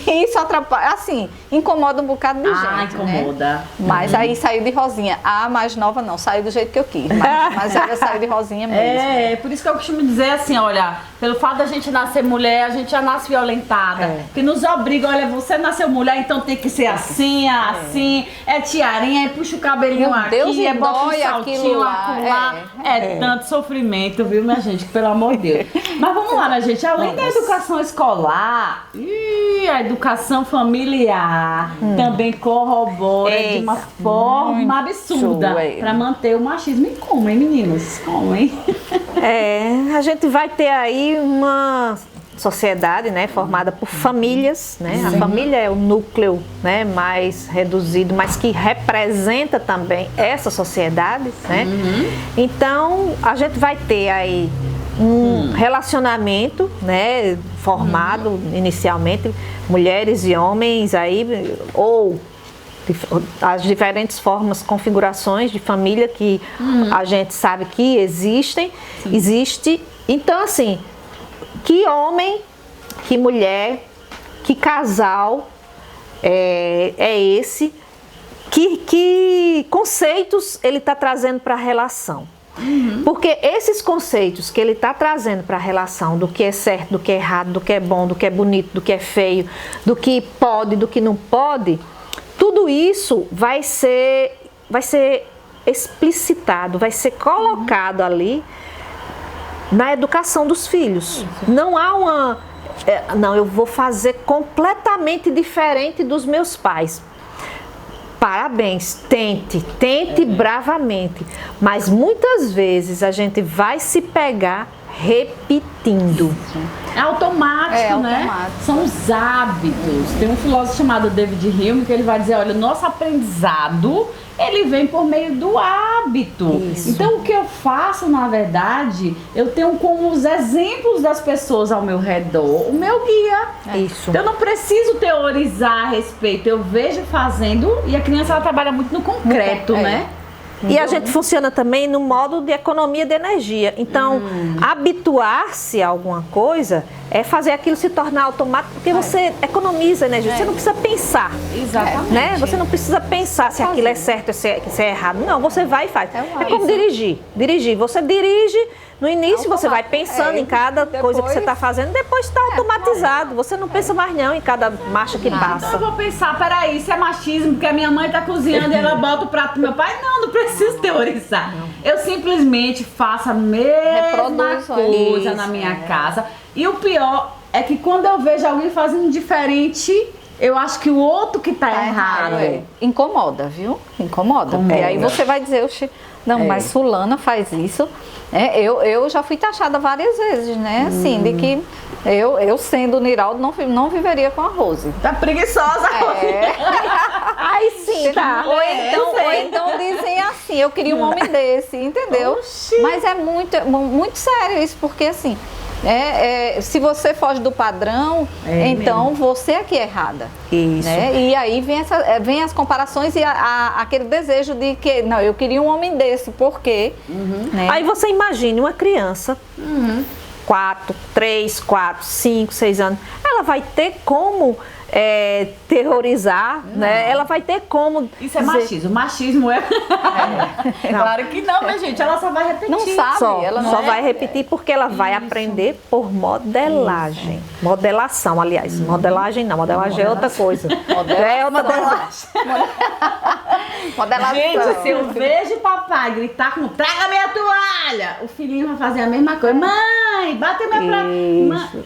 E isso atrapalha, assim, incomoda um bocado de gente, incomoda. né? Mas aí saiu de rosinha. A mais nova não, saiu do jeito que eu quis. Mas ela saiu de rosinha mesmo. Por isso que eu costumo dizer assim, olha, pelo fato da gente nascer mulher, a gente já nasce violentada. Que nos obriga, olha, você nasceu mulher, então tem que ser assim, assim, tiarinha, aí puxa o cabelinho Meu aqui, Deus, e bota um dói saltinho aquilo lá, acolá. tanto sofrimento, viu, minha gente? Pelo amor de Deus. Mas vamos lá, né, gente? Além da educação escolar, a educação familiar também corrobora de uma forma absurda para manter o machismo em como, hein, meninas? Como, hein? A gente vai ter aí uma sociedade, né, formada por famílias, né? A família é o núcleo, né, mais reduzido, mas que representa também essa sociedade, né? Então, a gente vai ter aí um relacionamento, né, formado inicialmente mulheres e homens aí, ou as diferentes formas, configurações de família que a gente sabe que existe. Então, assim, que homem, que mulher, que casal é esse, que conceitos ele está trazendo para a relação. Porque esses conceitos que ele está trazendo para a relação, do que é certo, do que é errado, do que é bom, do que é bonito, do que é feio, do que pode, do que não pode, tudo isso vai ser explicitado, vai ser colocado ali na educação dos filhos. Não há não, eu vou fazer completamente diferente dos meus pais. Parabéns, tente bravamente, mas muitas vezes a gente vai se pegar repetindo. É automático, né? Automático. São os hábitos. Tem um filósofo chamado David Hume que ele vai dizer, olha, o nosso aprendizado, ele vem por meio do hábito. Isso. Então, o que eu faço, na verdade, eu tenho como os exemplos das pessoas ao meu redor o meu guia. Isso. Então, eu não preciso teorizar a respeito. Eu vejo fazendo e a criança, ela trabalha muito no concreto, né? E a gente funciona também no modo de economia de energia. Então, habituar-se a alguma coisa é fazer aquilo se tornar automático, porque você economiza energia. Você não precisa pensar. Exatamente. Né? Você não precisa pensar se aquilo é certo ou se é errado. Não, você vai e faz. É como dirigir. Você dirige, no início você vai pensando em cada coisa que você está fazendo, depois está automatizado. Você não pensa mais não em cada marcha que Então passa. eu vou pensar, peraí, isso é machismo, porque a minha mãe tá cozinhando e ela bota o prato do meu pai. Não preciso teorizar. Eu simplesmente faço a mesma coisa Isso. na minha casa. E o pior é que quando eu vejo alguém fazendo diferente, eu acho que o outro que tá errado. Incomoda, viu? Incomoda. E aí você vai dizer, oxi, não, mas fulana faz isso. Eu já fui taxada várias vezes, né? Assim, de que eu sendo Niraldo, não viveria com a Rose. Tá preguiçosa, Aí sim, tá. Ou então dizem assim, eu queria um homem desse, entendeu? Oxi. Mas é muito sério isso, porque assim, se você foge do padrão, então você é que é errada. Isso. Né? E aí vem as comparações e aquele desejo de que, não, eu queria um homem desse, por quê? Né? Aí você imagine uma criança, 3, 4, 5, 6 anos, ela vai ter como terrorizar, né? Ela vai ter como Isso é dizer- machismo. Machismo é. Claro que não, minha gente. Ela só vai repetir. Não sabe, ela Só não vai repetir porque ela vai aprender por modelagem. Modelação, aliás. Modelagem não, modelagem é outra coisa. É outra coisa. Modelação. Gente, se eu vejo o papai gritar com traga minha toalha, o filhinho vai fazer a mesma coisa. Mãe, bate minha pra...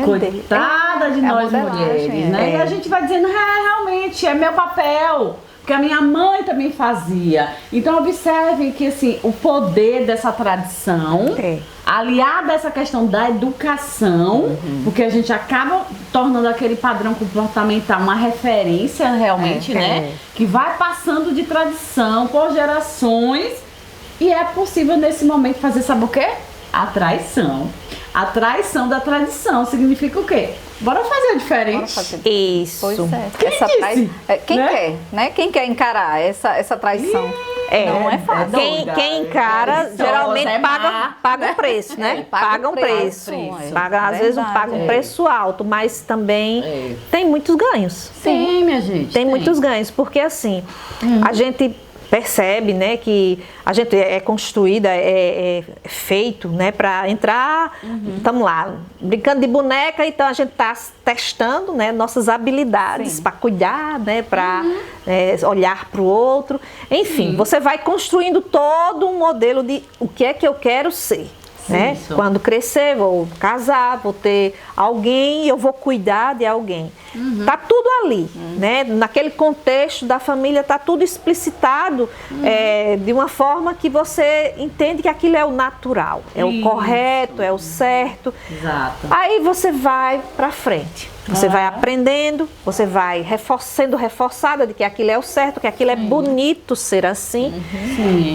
Coitada de nós modelagem, mulheres, né? E a gente vai dizendo, realmente, é meu papel. Porque a minha mãe também fazia. Então observem que assim, o poder dessa tradição, aliado a essa questão da educação, porque a gente acaba tornando aquele padrão comportamental uma referência realmente, né? Que vai passando de tradição por gerações. E é possível nesse momento fazer, sabe o quê? A traição. A traição da tradição significa o quê? Bora fazer diferente. Isso. Pois é. Quem disse? Quem Né? quer, né? Quem quer encarar essa traição? Não é fácil. Quem encara, preguiçosa, geralmente é paga um preço, né? paga Paga um preço. preço. Às vezes paga um preço alto, mas também tem muitos ganhos. Sim, minha gente. Tem muitos ganhos, porque assim, a gente percebe, né, que a gente é construída, é feito, né, para entrar, estamos lá, brincando de boneca, então a gente está testando, né, nossas habilidades para cuidar, né, para olhar para o outro. Enfim, você vai construindo todo um modelo de o que é que eu quero ser. Né? Quando crescer, vou casar, vou ter alguém, eu vou cuidar de alguém. Tá tudo ali, né? Naquele contexto da família, tá tudo explicitado de uma forma que você entende que aquilo é o natural, é o correto, é o certo. Exato. Aí você vai para frente. Você vai aprendendo, você vai sendo reforçada de que aquilo é o certo, que aquilo é bonito ser assim.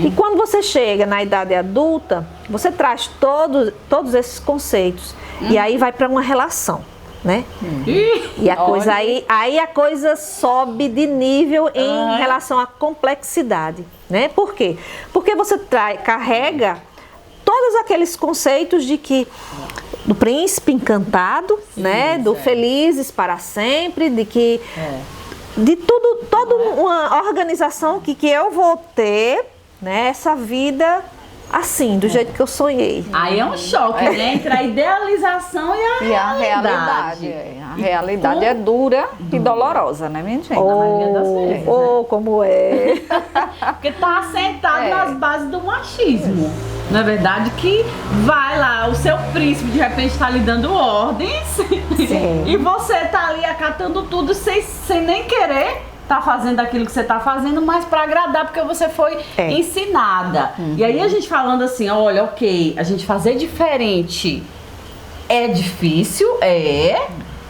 E quando você chega na idade adulta, você traz todos esses conceitos. E aí vai para uma relação, né? E a coisa aí a coisa sobe de nível em relação à complexidade, né? Por quê? Porque você carrega todos aqueles conceitos de que do príncipe encantado, né, do felizes para sempre, de que de tudo, toda uma organização que eu vou ter, né, essa vida assim, do jeito que eu sonhei. Aí é um choque, né, entre a idealização e a realidade. A realidade é dura e dolorosa, né, minha gente? Como é. Porque tá assentado nas bases do machismo. Na verdade, que vai lá, o seu príncipe de repente está lhe dando ordens e você tá ali acatando tudo sem nem querer tá fazendo aquilo que você tá fazendo, mas para agradar, porque você foi ensinada. E aí a gente falando assim, olha, ok, a gente fazer diferente é difícil,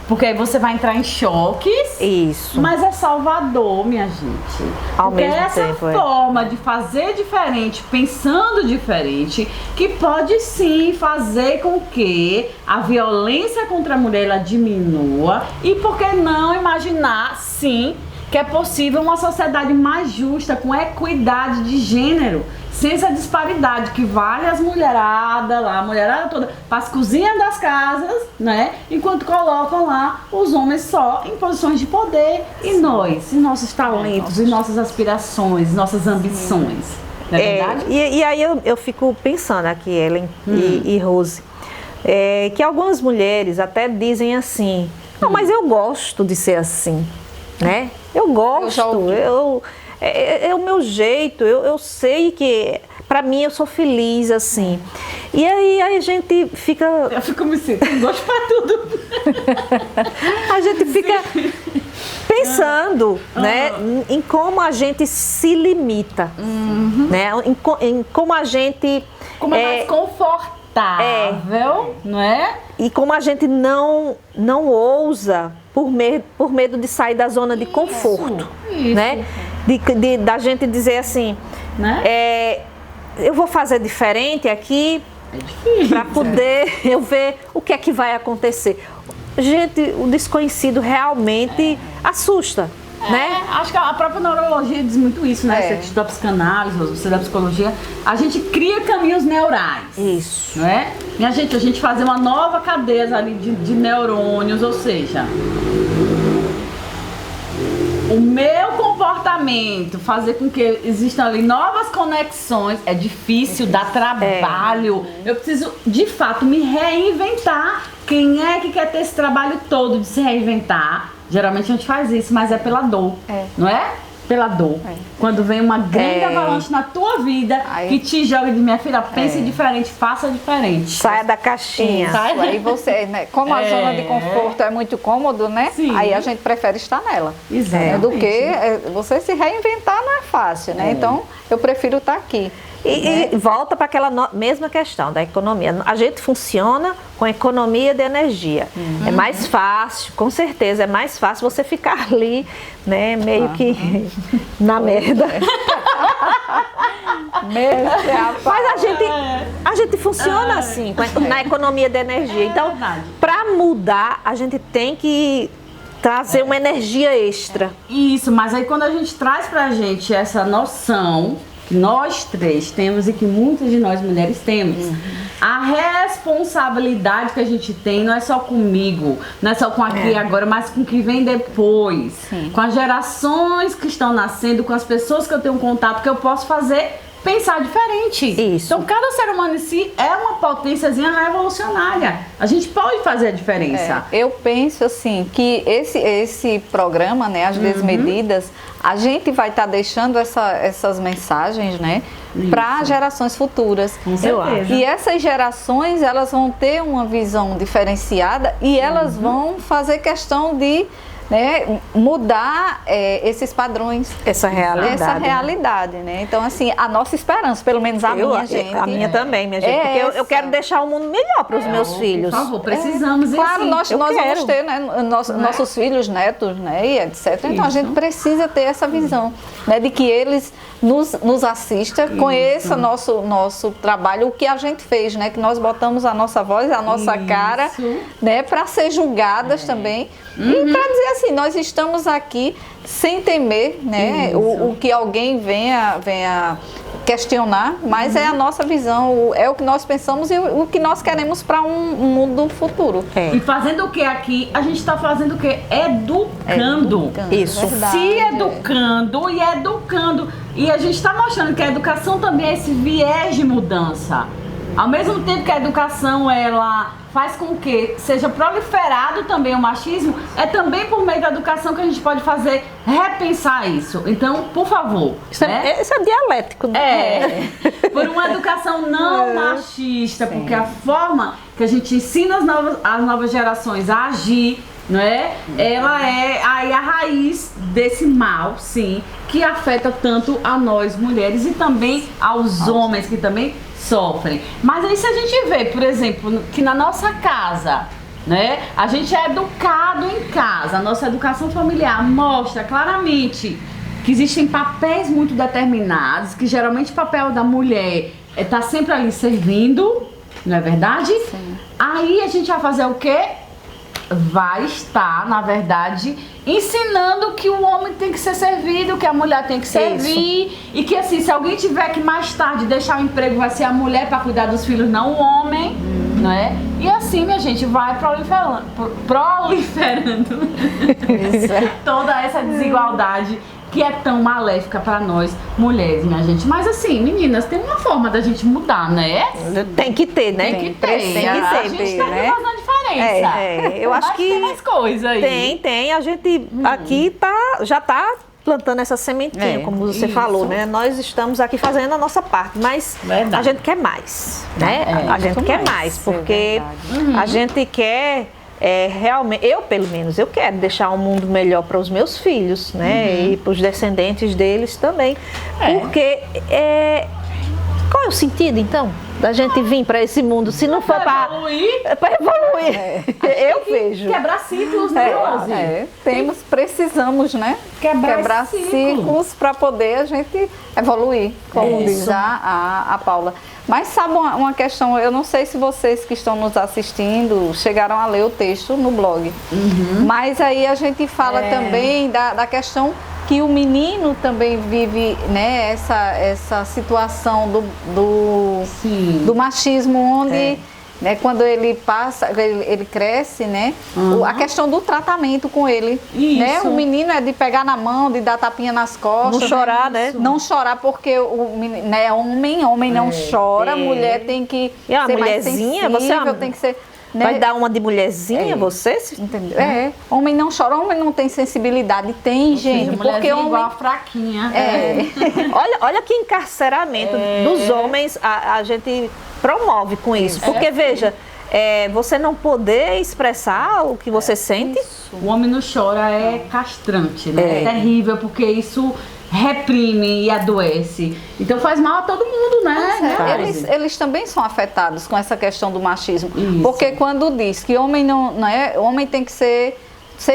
porque aí você vai entrar em choques. Isso. Mas é salvador, minha gente. Ao porque mesmo essa tempo, forma de fazer diferente, pensando diferente, que pode sim fazer com que a violência contra a mulher ela diminua. E por que não imaginar, sim, que é possível uma sociedade mais justa, com equidade de gênero, sem essa disparidade que vale as mulheradas lá, a mulherada toda, para as cozinhas das casas, né? Enquanto colocam lá os homens só em posições de poder e nós, e nossos talentos, e nossas aspirações, nossas ambições. Não é verdade? E aí eu fico pensando aqui, Ellen e Rose, que algumas mulheres até dizem assim, não, mas eu gosto de ser assim, né? Eu gosto, é o meu jeito, eu sei que pra mim eu sou feliz assim. E aí a gente fica... Eu fico me sentindo gosto pra tudo. A gente fica pensando, né, em como a gente se limita, né? Em como a gente... Como é mais confortável, não é? E como a gente não ousa por medo de sair da zona de conforto, né? Da gente dizer assim, né? Eu vou fazer diferente aqui para poder eu ver o que é que vai acontecer. Gente, o desconhecido realmente assusta, né? Acho que a própria neurologia diz muito isso, né? Você que estuda psicanálise, você da psicologia, a gente cria caminhos neurais. Isso. Não é? Minha gente, a gente fazer uma nova cadeia ali de neurônios, ou seja, o meu comportamento, fazer com que existam ali novas conexões, é difícil, dá trabalho. Eu preciso, de fato, me reinventar. Quem é que quer ter esse trabalho todo de se reinventar? Geralmente a gente faz isso, mas é pela dor, não é? Pela dor. Quando vem uma grande avalanche na tua vida, que te joga de minha filha, pense diferente, faça diferente. Saia da caixinha. Aí você, né? Como a zona de conforto é muito cômodo, né? Sim. Aí a gente prefere estar nela. Exatamente. Do que você se reinventar não é fácil, né? Então eu prefiro estar aqui. E volta para aquela mesma questão da economia. A gente funciona com economia de energia. É mais fácil, com certeza, é mais fácil você ficar ali, né, meio que na merda. Mas a gente funciona assim, na economia de energia. Então, para mudar, a gente tem que trazer uma energia extra. Isso, mas aí quando a gente traz pra gente essa noção, que nós três temos e que muitas de nós mulheres temos. A responsabilidade que a gente tem não é só comigo, não é só com aqui e agora, mas com o que vem depois. Com as gerações que estão nascendo, com as pessoas que eu tenho contato, que eu posso fazer pensar diferente. Isso. Então, cada ser humano em si é uma potênciazinha revolucionária. A gente pode fazer a diferença. Eu penso assim que esse programa, né, as Desmedidas, a gente vai estar deixando essas mensagens, né, para gerações futuras. Com certeza. E essas gerações, elas vão ter uma visão diferenciada e elas vão fazer questão de, né, mudar esses padrões. Essa realidade. Essa realidade, né? Então, assim, a nossa esperança, pelo menos a minha, gente. A minha também, minha gente. Porque eu quero deixar o mundo melhor para os meus filhos. Por favor, precisamos. Claro, nós quero. vamos ter, né, nossos filhos, netos, né, e etc. Então, a gente precisa ter essa visão, né, de que eles nos assistam, conheça nosso trabalho, o que a gente fez, né, que nós botamos a nossa voz, a nossa cara, né, para ser julgadas também. E para dizer assim, nós estamos aqui sem temer, né, o que alguém venha questionar, mas é a nossa visão, é o que nós pensamos e o que nós queremos para um mundo futuro. E fazendo o que aqui? A gente está fazendo o que? Educando. Isso. Verdade, Se educando e educando. E a gente está mostrando que a educação também é esse viés de mudança. Ao mesmo tempo que a educação, ela faz com que seja proliferado também o machismo, é também por meio da educação que a gente pode fazer repensar isso. Então, por favor. Isso é dialético, né? Por uma educação não machista, porque a forma que a gente ensina as novas gerações a agir, não é? Ela é aí a raiz desse mal, sim, que afeta tanto a nós mulheres e também aos homens que também sofrem. Mas aí se a gente vê, por exemplo, que na nossa casa, né, a gente é educado em casa, a nossa educação familiar mostra claramente que existem papéis muito determinados, que geralmente o papel da mulher está sempre ali servindo, não é verdade? Sim. Aí a gente vai fazer o quê? Vai estar, na verdade, ensinando que o homem tem que ser servido, que a mulher tem que servir. E que assim, se alguém tiver que mais tarde deixar o emprego, vai ser a mulher para cuidar dos filhos, não o homem, não é? E assim, minha gente, vai proliferando toda essa desigualdade que é tão maléfica para nós mulheres, minha gente. Mas assim, meninas, tem uma forma da gente mudar, né? Tem que ter, né? Tem que ter. A gente tá aqui fazendo a diferença. Eu acho que tem mais coisa aí. Tem. A gente aqui já tá plantando essa sementinha, como você falou, né? Nós estamos aqui fazendo a nossa parte, mas a gente quer mais, né? A gente quer mais, porque a gente quer realmente, eu pelo menos, eu quero deixar um mundo melhor para os meus filhos, né? E para os descendentes deles também. Porque qual é o sentido, então, da gente vir para esse mundo, se não for para evoluir? Eu vejo. Quebrar ciclos, né, Rose? Precisamos, né? Quebrar ciclos para poder a gente evoluir, como diz a Paula. Mas sabe uma questão, eu não sei se vocês que estão nos assistindo chegaram a ler o texto no blog, mas aí a gente fala também da questão que o menino também vive, né, essa situação do machismo, onde né, quando ele passa, ele cresce, né, a questão do tratamento com ele, né, o menino é de pegar na mão, de dar tapinha nas costas, não chorar, né? Não chorar porque o menino, né, homem não chora, mulher tem que ser mais mulherzinha, você tem que ser, né? Vai dar uma de mulherzinha, você? Entendeu? Homem não chora, homem não tem sensibilidade. Tem, gente, porque homem igual a fraquinha. Olha que encarceramento dos homens a gente promove com isso. Porque, veja, você não poder expressar o que você sente. O homem não chora é castrante, né? É terrível, porque isso reprime e adoece. Então faz mal a todo mundo, né? Eles também são afetados com essa questão do machismo. Porque quando diz que homem homem tem que ser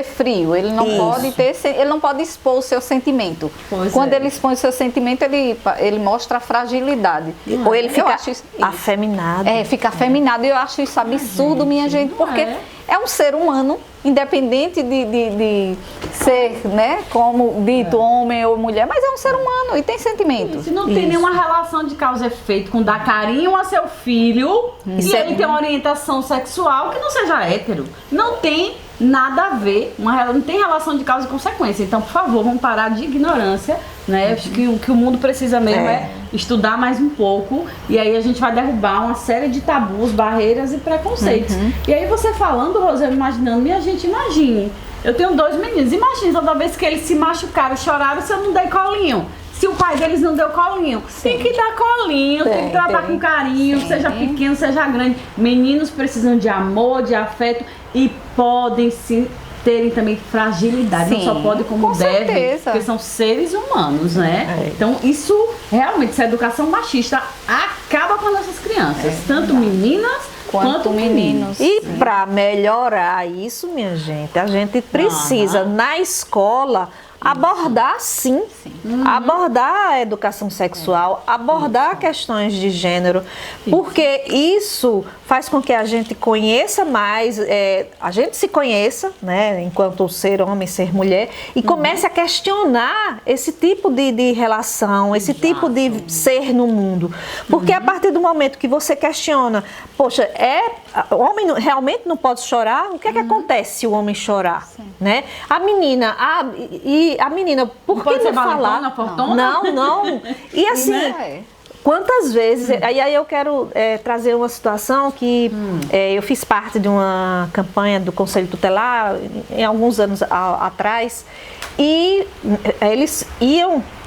frio, ele não pode expor o seu sentimento. Quando ele expõe o seu sentimento, ele mostra a fragilidade. Ou ele fica afeminado. Fica afeminado. E eu acho isso absurdo, minha gente, porque é um ser humano, independente de ser, né, como dito homem ou mulher, mas é um ser humano e tem sentimentos. Se não tem nenhuma relação de causa e efeito com dar carinho a seu filho e ele tem uma orientação sexual que não seja hétero, não tem nada a ver, não tem relação de causa e consequência. Então, por favor, vamos parar de ignorância, né? Acho que o que o mundo precisa mesmo é estudar mais um pouco e aí a gente vai derrubar uma série de tabus, barreiras e preconceitos. E aí você falando, Rosana, imaginando, minha gente, imagine, eu tenho 2 meninos, imagine toda vez que eles se machucaram, choraram, se eu não dei colinho. Se o pai deles não deu colinho, tem que dar colinho, tem que tratar com carinho, seja pequeno, seja grande. Meninos precisam de amor, de afeto e podem sim terem também fragilidade. Não só podem como devem, porque são seres humanos, né? Então isso realmente, essa educação machista acaba com nossas crianças, tanto meninas quanto meninos. E para melhorar isso, minha gente, a gente precisa na escola abordar sim, abordar a educação sexual, abordar questões de gênero, porque isso faz com que a gente conheça mais, a gente se conheça, né, enquanto ser homem, ser mulher, e comece a questionar esse tipo de relação, esse tipo de ser no mundo. Porque a partir do momento que você questiona, poxa, o homem realmente não pode chorar? O que é que acontece se o homem chorar? Né? A menina, a menina, por que não falar? Não. E assim, quantas vezes, aí eu quero trazer uma situação que eu fiz parte de uma campanha do Conselho Tutelar em alguns anos atrás, e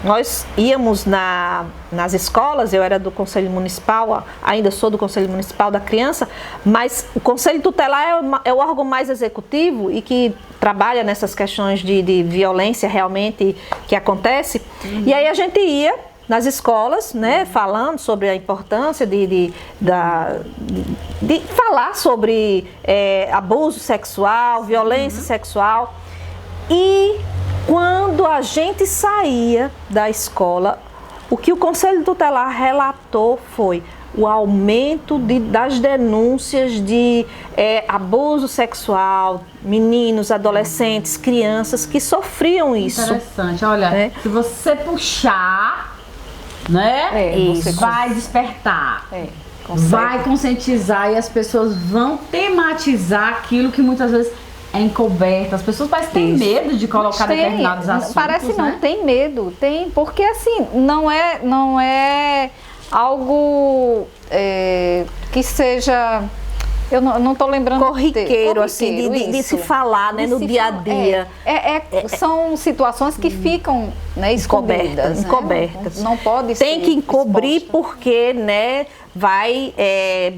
nós íamos nas escolas, eu era do Conselho Municipal, ainda sou do Conselho Municipal da Criança, mas o Conselho Tutelar é o órgão mais executivo e que trabalha nessas questões de violência realmente que acontece. E aí a gente ia nas escolas, né, falando sobre a importância de falar sobre abuso sexual, violência sexual. E quando a gente saía da escola, o que o Conselho Tutelar relatou foi o aumento das denúncias de abuso sexual, meninos, adolescentes, crianças que sofriam isso. Interessante, olha, se você puxar, né, isso vai despertar, vai conscientizar e as pessoas vão tematizar aquilo que muitas vezes é encoberto. As pessoas parecem ter medo de colocar determinados assuntos. Parece não, tem medo, porque assim, não é algo que seja, eu não estou lembrando, corriqueiro assim, de se falar, né, no dia a dia. São situações que ficam, né, encobertas. Não pode ser. Tem que encobrir porque, né, vai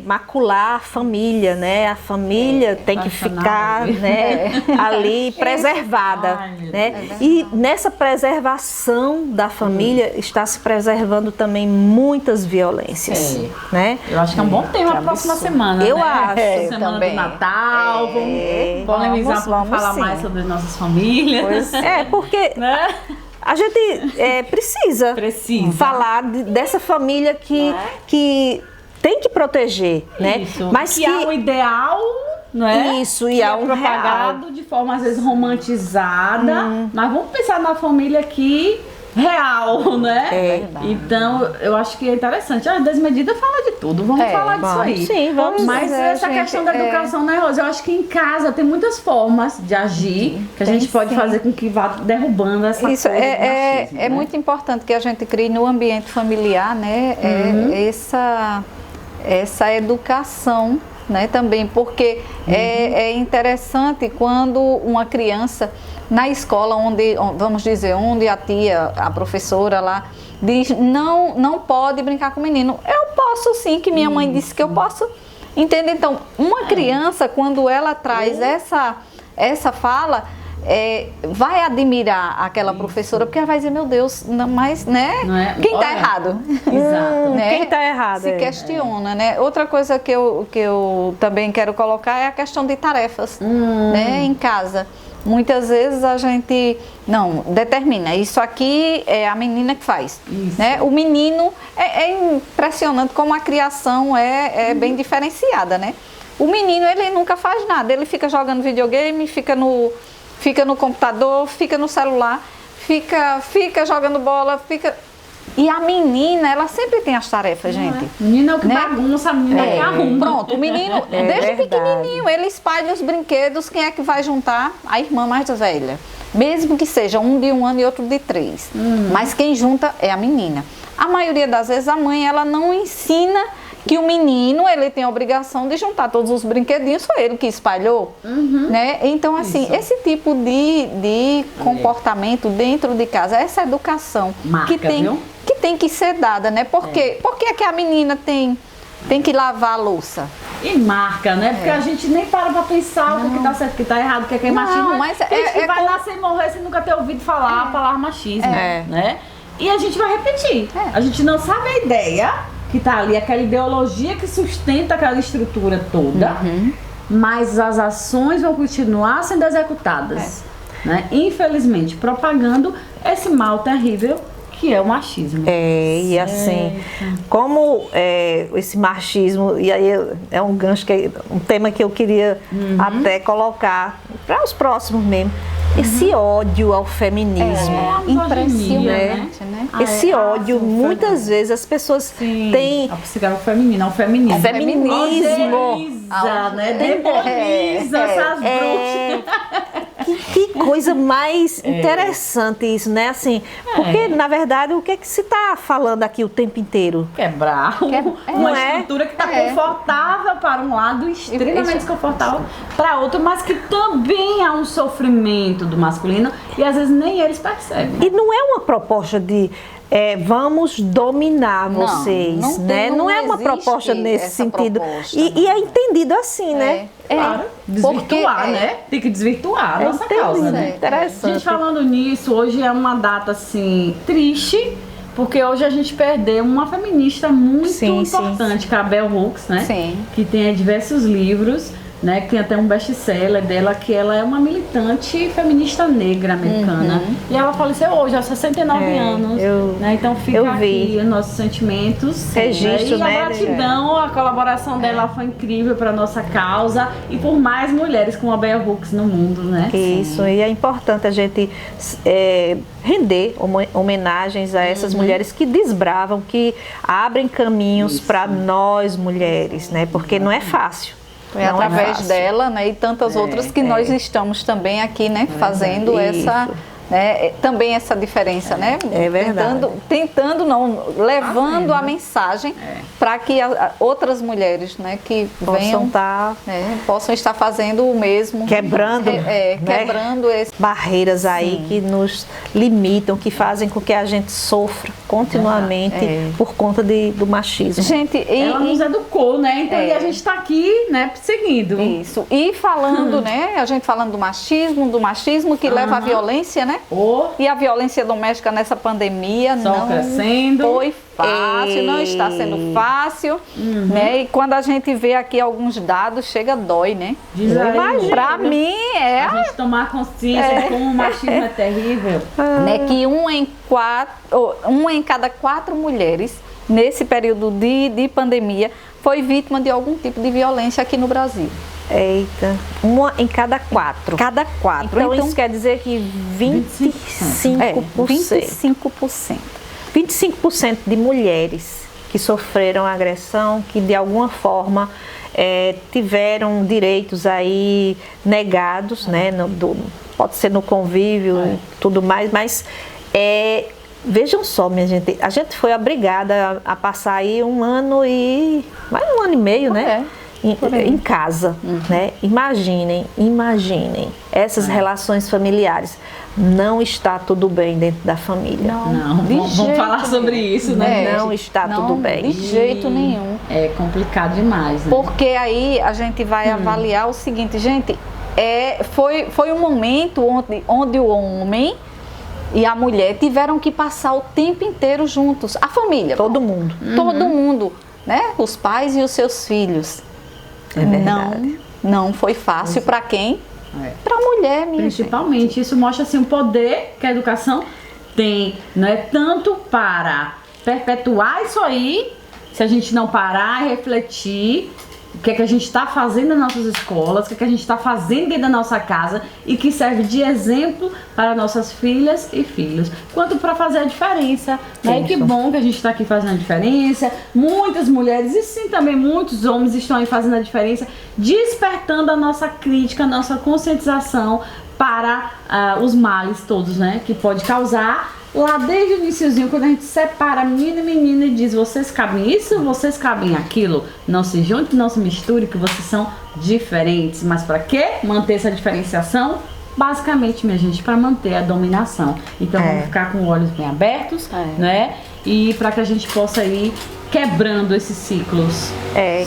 macular a família, né? A família tem que ficar, né, ali preservada, né? E nessa preservação da família está se preservando também muitas violências, né? Eu acho que é um bom tema para a próxima semana. Eu né? acho. Semana do Natal, vamos polemizar, vamos falar mais sobre as nossas famílias. Porque né? a gente precisa falar dessa família que tem que proteger, né? Mas que há um ideal, não é? Isso, e há um propagado real. De forma às vezes romantizada, mas vamos pensar na família aqui real, né? Então, eu acho que é interessante. A Desmedida fala de tudo, vamos falar disso aí. Sim, vamos. Mas essa questão da educação, né, Rosa? Eu acho que em casa tem muitas formas de agir que a gente pode fazer com que vá derrubando essa coisa do machismo, né? Muito importante que a gente crie no ambiente familiar, né? Essa educação, né, também, porque é interessante quando uma criança na escola, vamos dizer, onde a tia, a professora lá, diz, não pode brincar com o menino. Eu posso sim, que minha mãe disse que eu posso. Entende? Então, uma criança, quando ela traz essa fala, vai admirar aquela professora, porque ela vai dizer, meu Deus, mas, né? Quem está errado? Exato. Né? Quem está errado? Se questiona, né? Outra coisa que eu também quero colocar é a questão de tarefas, né? Em casa. Muitas vezes a gente não determina, isso aqui é a menina que faz, né? O menino, é impressionante como a criação é bem diferenciada, né? O menino, ele nunca faz nada, ele fica jogando videogame, fica fica no computador, fica no celular, fica jogando bola, fica... E a menina, ela sempre tem as tarefas, gente. Menina é o que Né? bagunça, a menina é que arruma. Pronto, o menino, desde pequenininho, ele espalha os brinquedos, quem é que vai juntar? A irmã mais velha. Mesmo que seja um de 1 ano e outro de 3. Mas quem junta é a menina. A maioria das vezes a mãe, ela não ensina que o menino, ele tem a obrigação de juntar todos os brinquedinhos, foi ele que espalhou, né? Então, assim, esse tipo de comportamento dentro de casa, essa educação Marca, viu? que tem que ser dada, né? Por quê? Por que é que a menina tem que lavar a louça? E marca, né? Porque a gente nem para pra pensar o que tá certo, o que tá errado, o que é machismo. Não, mas tem gente que vai como- nascer e morrer sem nunca ter ouvido falar a palavra machismo, É. né? E a gente vai repetir. A gente não sabe a ideia que tá ali, aquela ideologia que sustenta aquela estrutura toda, mas as ações vão continuar sendo executadas, né? Infelizmente, propagando esse mal terrível que é o machismo. E assim, como esse machismo, e aí é um gancho, um tema que eu queria até colocar para os próximos mesmo, esse ódio ao feminismo. Impressionante, né? Esse ódio, muitas vezes as pessoas têm A psicóloga feminina, o feminismo. feminismo. Demoniza, né? Demoniza essas bruxas. Que coisa mais interessante isso, né? Assim, porque na verdade o que é que se está falando aqui o tempo inteiro? Quebrar uma Não é? estrutura que está confortável para um lado, extremamente desconfortável para outro, mas que também há um sofrimento do masculino e às vezes nem eles percebem. E não é uma proposta de vamos dominar vocês, não tem- né? Não é uma existe proposta nesse essa sentido. proposta, E é entendido assim, né? Claro, desvirtuar, né? Tem que desvirtuar a nossa causa, né? Interessante. Gente, falando nisso, hoje é uma data, assim, triste, porque hoje a gente perdeu uma feminista muito Sim, sim, importante, que é a Bell Hooks, né? Sim. Que tem diversos livros, né? Que tem até um best-seller dela, que ela é uma militante feminista negra americana. E ela faleceu hoje, aos 69 anos. Né? Então fica eu vi. aqui os nossos sentimentos. Registro, né? E né, a gratidão, a colaboração dela foi incrível para nossa causa e por mais mulheres como a Bell Hooks no mundo, né? Isso, e é importante a gente render homenagens a essas mulheres que desbravam, que abrem caminhos para nós mulheres, né? Porque não é fácil. Foi Não é através fácil. dela, né, e tantas outras que nós estamos também aqui, né, fazendo essa, né, também essa diferença, né? É verdade. Tentando não, levando a mensagem para que outras mulheres, né, que venham, possam estar fazendo o mesmo, quebrando, né? quebrando esse barreiras aí que nos limitam, que fazem com que a gente sofra continuamente por conta do machismo. Gente, Ela nos educou, né? Então e a gente está aqui, né, seguindo. Isso. E falando, né, a gente falando do machismo que leva à violência, né? E a violência doméstica nessa pandemia não crescendo. foi fácil, não está sendo fácil, né? E quando a gente vê aqui alguns dados, chega dói, né? Para mim a gente tomar consciência de como o machismo é terrível. Né, que um em cada 4 mulheres nesse período de pandemia foi vítima de algum tipo de violência aqui no Brasil. Eita, uma em cada 4. Cada 4. Então isso quer dizer que 25%. 25% de mulheres que sofreram agressão, que de alguma forma tiveram direitos aí negados, né? Pode ser no convívio, tudo mais, mas vejam só, minha gente, a gente foi obrigada a passar aí mais de 1 ano e meio, né? Em casa, né? Imaginem essas relações familiares. Não está tudo bem dentro da família. Não, vamos falar sobre isso, né? Não está tudo bem. De jeito nenhum. É complicado demais, né? Porque aí a gente vai avaliar o seguinte, gente, foi um momento onde o homem e a mulher tiveram que passar o tempo inteiro juntos. A família. Todo mundo. Todo mundo, né? Os pais e os seus filhos. Não foi fácil para quem? Para a mulher, minha Principalmente. gente. Isso mostra assim, o poder que a educação tem. Não é tanto para perpetuar isso aí, se a gente não parar e refletir, o que é que a gente está fazendo nas nossas escolas, o que é que a gente está fazendo dentro da nossa casa e que serve de exemplo para nossas filhas e filhos, quanto para fazer a diferença, né? E que bom que a gente está aqui fazendo a diferença. Muitas mulheres e sim também muitos homens estão aí fazendo a diferença, despertando a nossa crítica, a nossa conscientização para os males todos, né? Que pode causar. Lá desde o iniciozinho, quando a gente separa menino e menina e diz, vocês cabem isso, vocês cabem aquilo, não se junte, não se misture, que vocês são diferentes. Mas para quê? Manter essa diferenciação? Basicamente, minha gente, para manter a dominação. Então vamos ficar com olhos bem abertos, né? E para que a gente possa ir quebrando esses ciclos.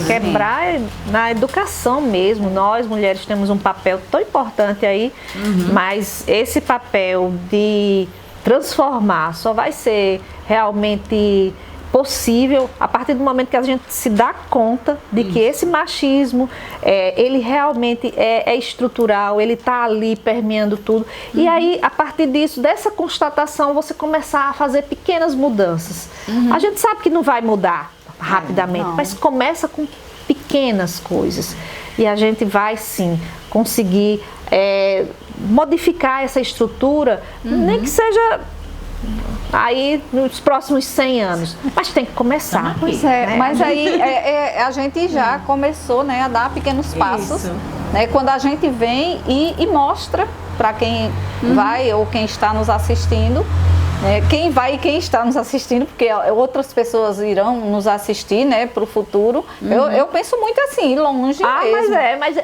Quebrar na educação mesmo. Nós, mulheres, temos um papel tão importante aí, mas esse papel de transformar só vai ser realmente possível a partir do momento que a gente se dá conta de que esse machismo, ele realmente é estrutural, ele está ali permeando tudo. E aí, a partir disso, dessa constatação, você começar a fazer pequenas mudanças. A gente sabe que não vai mudar rapidamente, mas começa com pequenas coisas. E a gente vai, sim, conseguir modificar essa estrutura, nem que seja aí nos próximos 100 anos, mas tem que começar. Pois né? Mas aí a gente já começou, né, a dar pequenos passos, né, quando a gente vem e mostra para quem vai ou quem está nos assistindo, quem vai e quem está nos assistindo, porque outras pessoas irão nos assistir, né, para o futuro. Eu penso muito assim, longe mesmo. Mas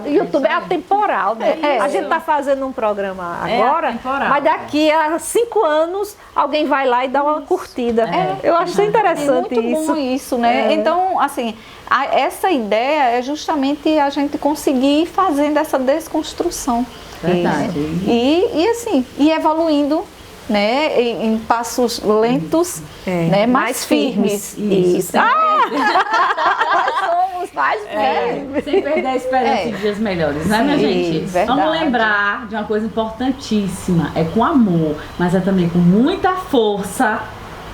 o YouTube é atemporal, né? A gente está fazendo um programa agora, mas daqui a 5 anos alguém vai lá e dá uma curtida. Eu acho interessante muito isso. Bom isso, né? Então, assim, essa ideia é justamente a gente conseguir ir fazendo essa desconstrução. Verdade. E assim, e evoluindo, né, em passos lentos, né, mais firmes. Isso. Nós somos mais firmes. Sem perder a esperança de dias melhores, né, minha gente? Verdade. Vamos lembrar de uma coisa importantíssima, é com amor, mas é também com muita força.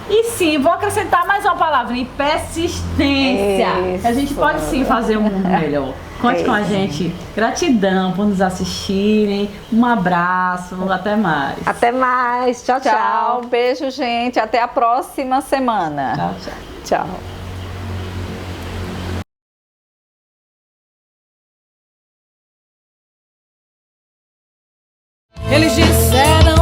E sim, vou acrescentar mais uma palavrinha, persistência. Isso. A gente pode sim fazer um mundo melhor. Conte com a gente. Gratidão por nos assistirem. Um abraço. Até mais. Até mais. Tchau, tchau. Tchau. Beijo, gente. Até a próxima semana. Tchau, tchau. Tchau. Eles disseram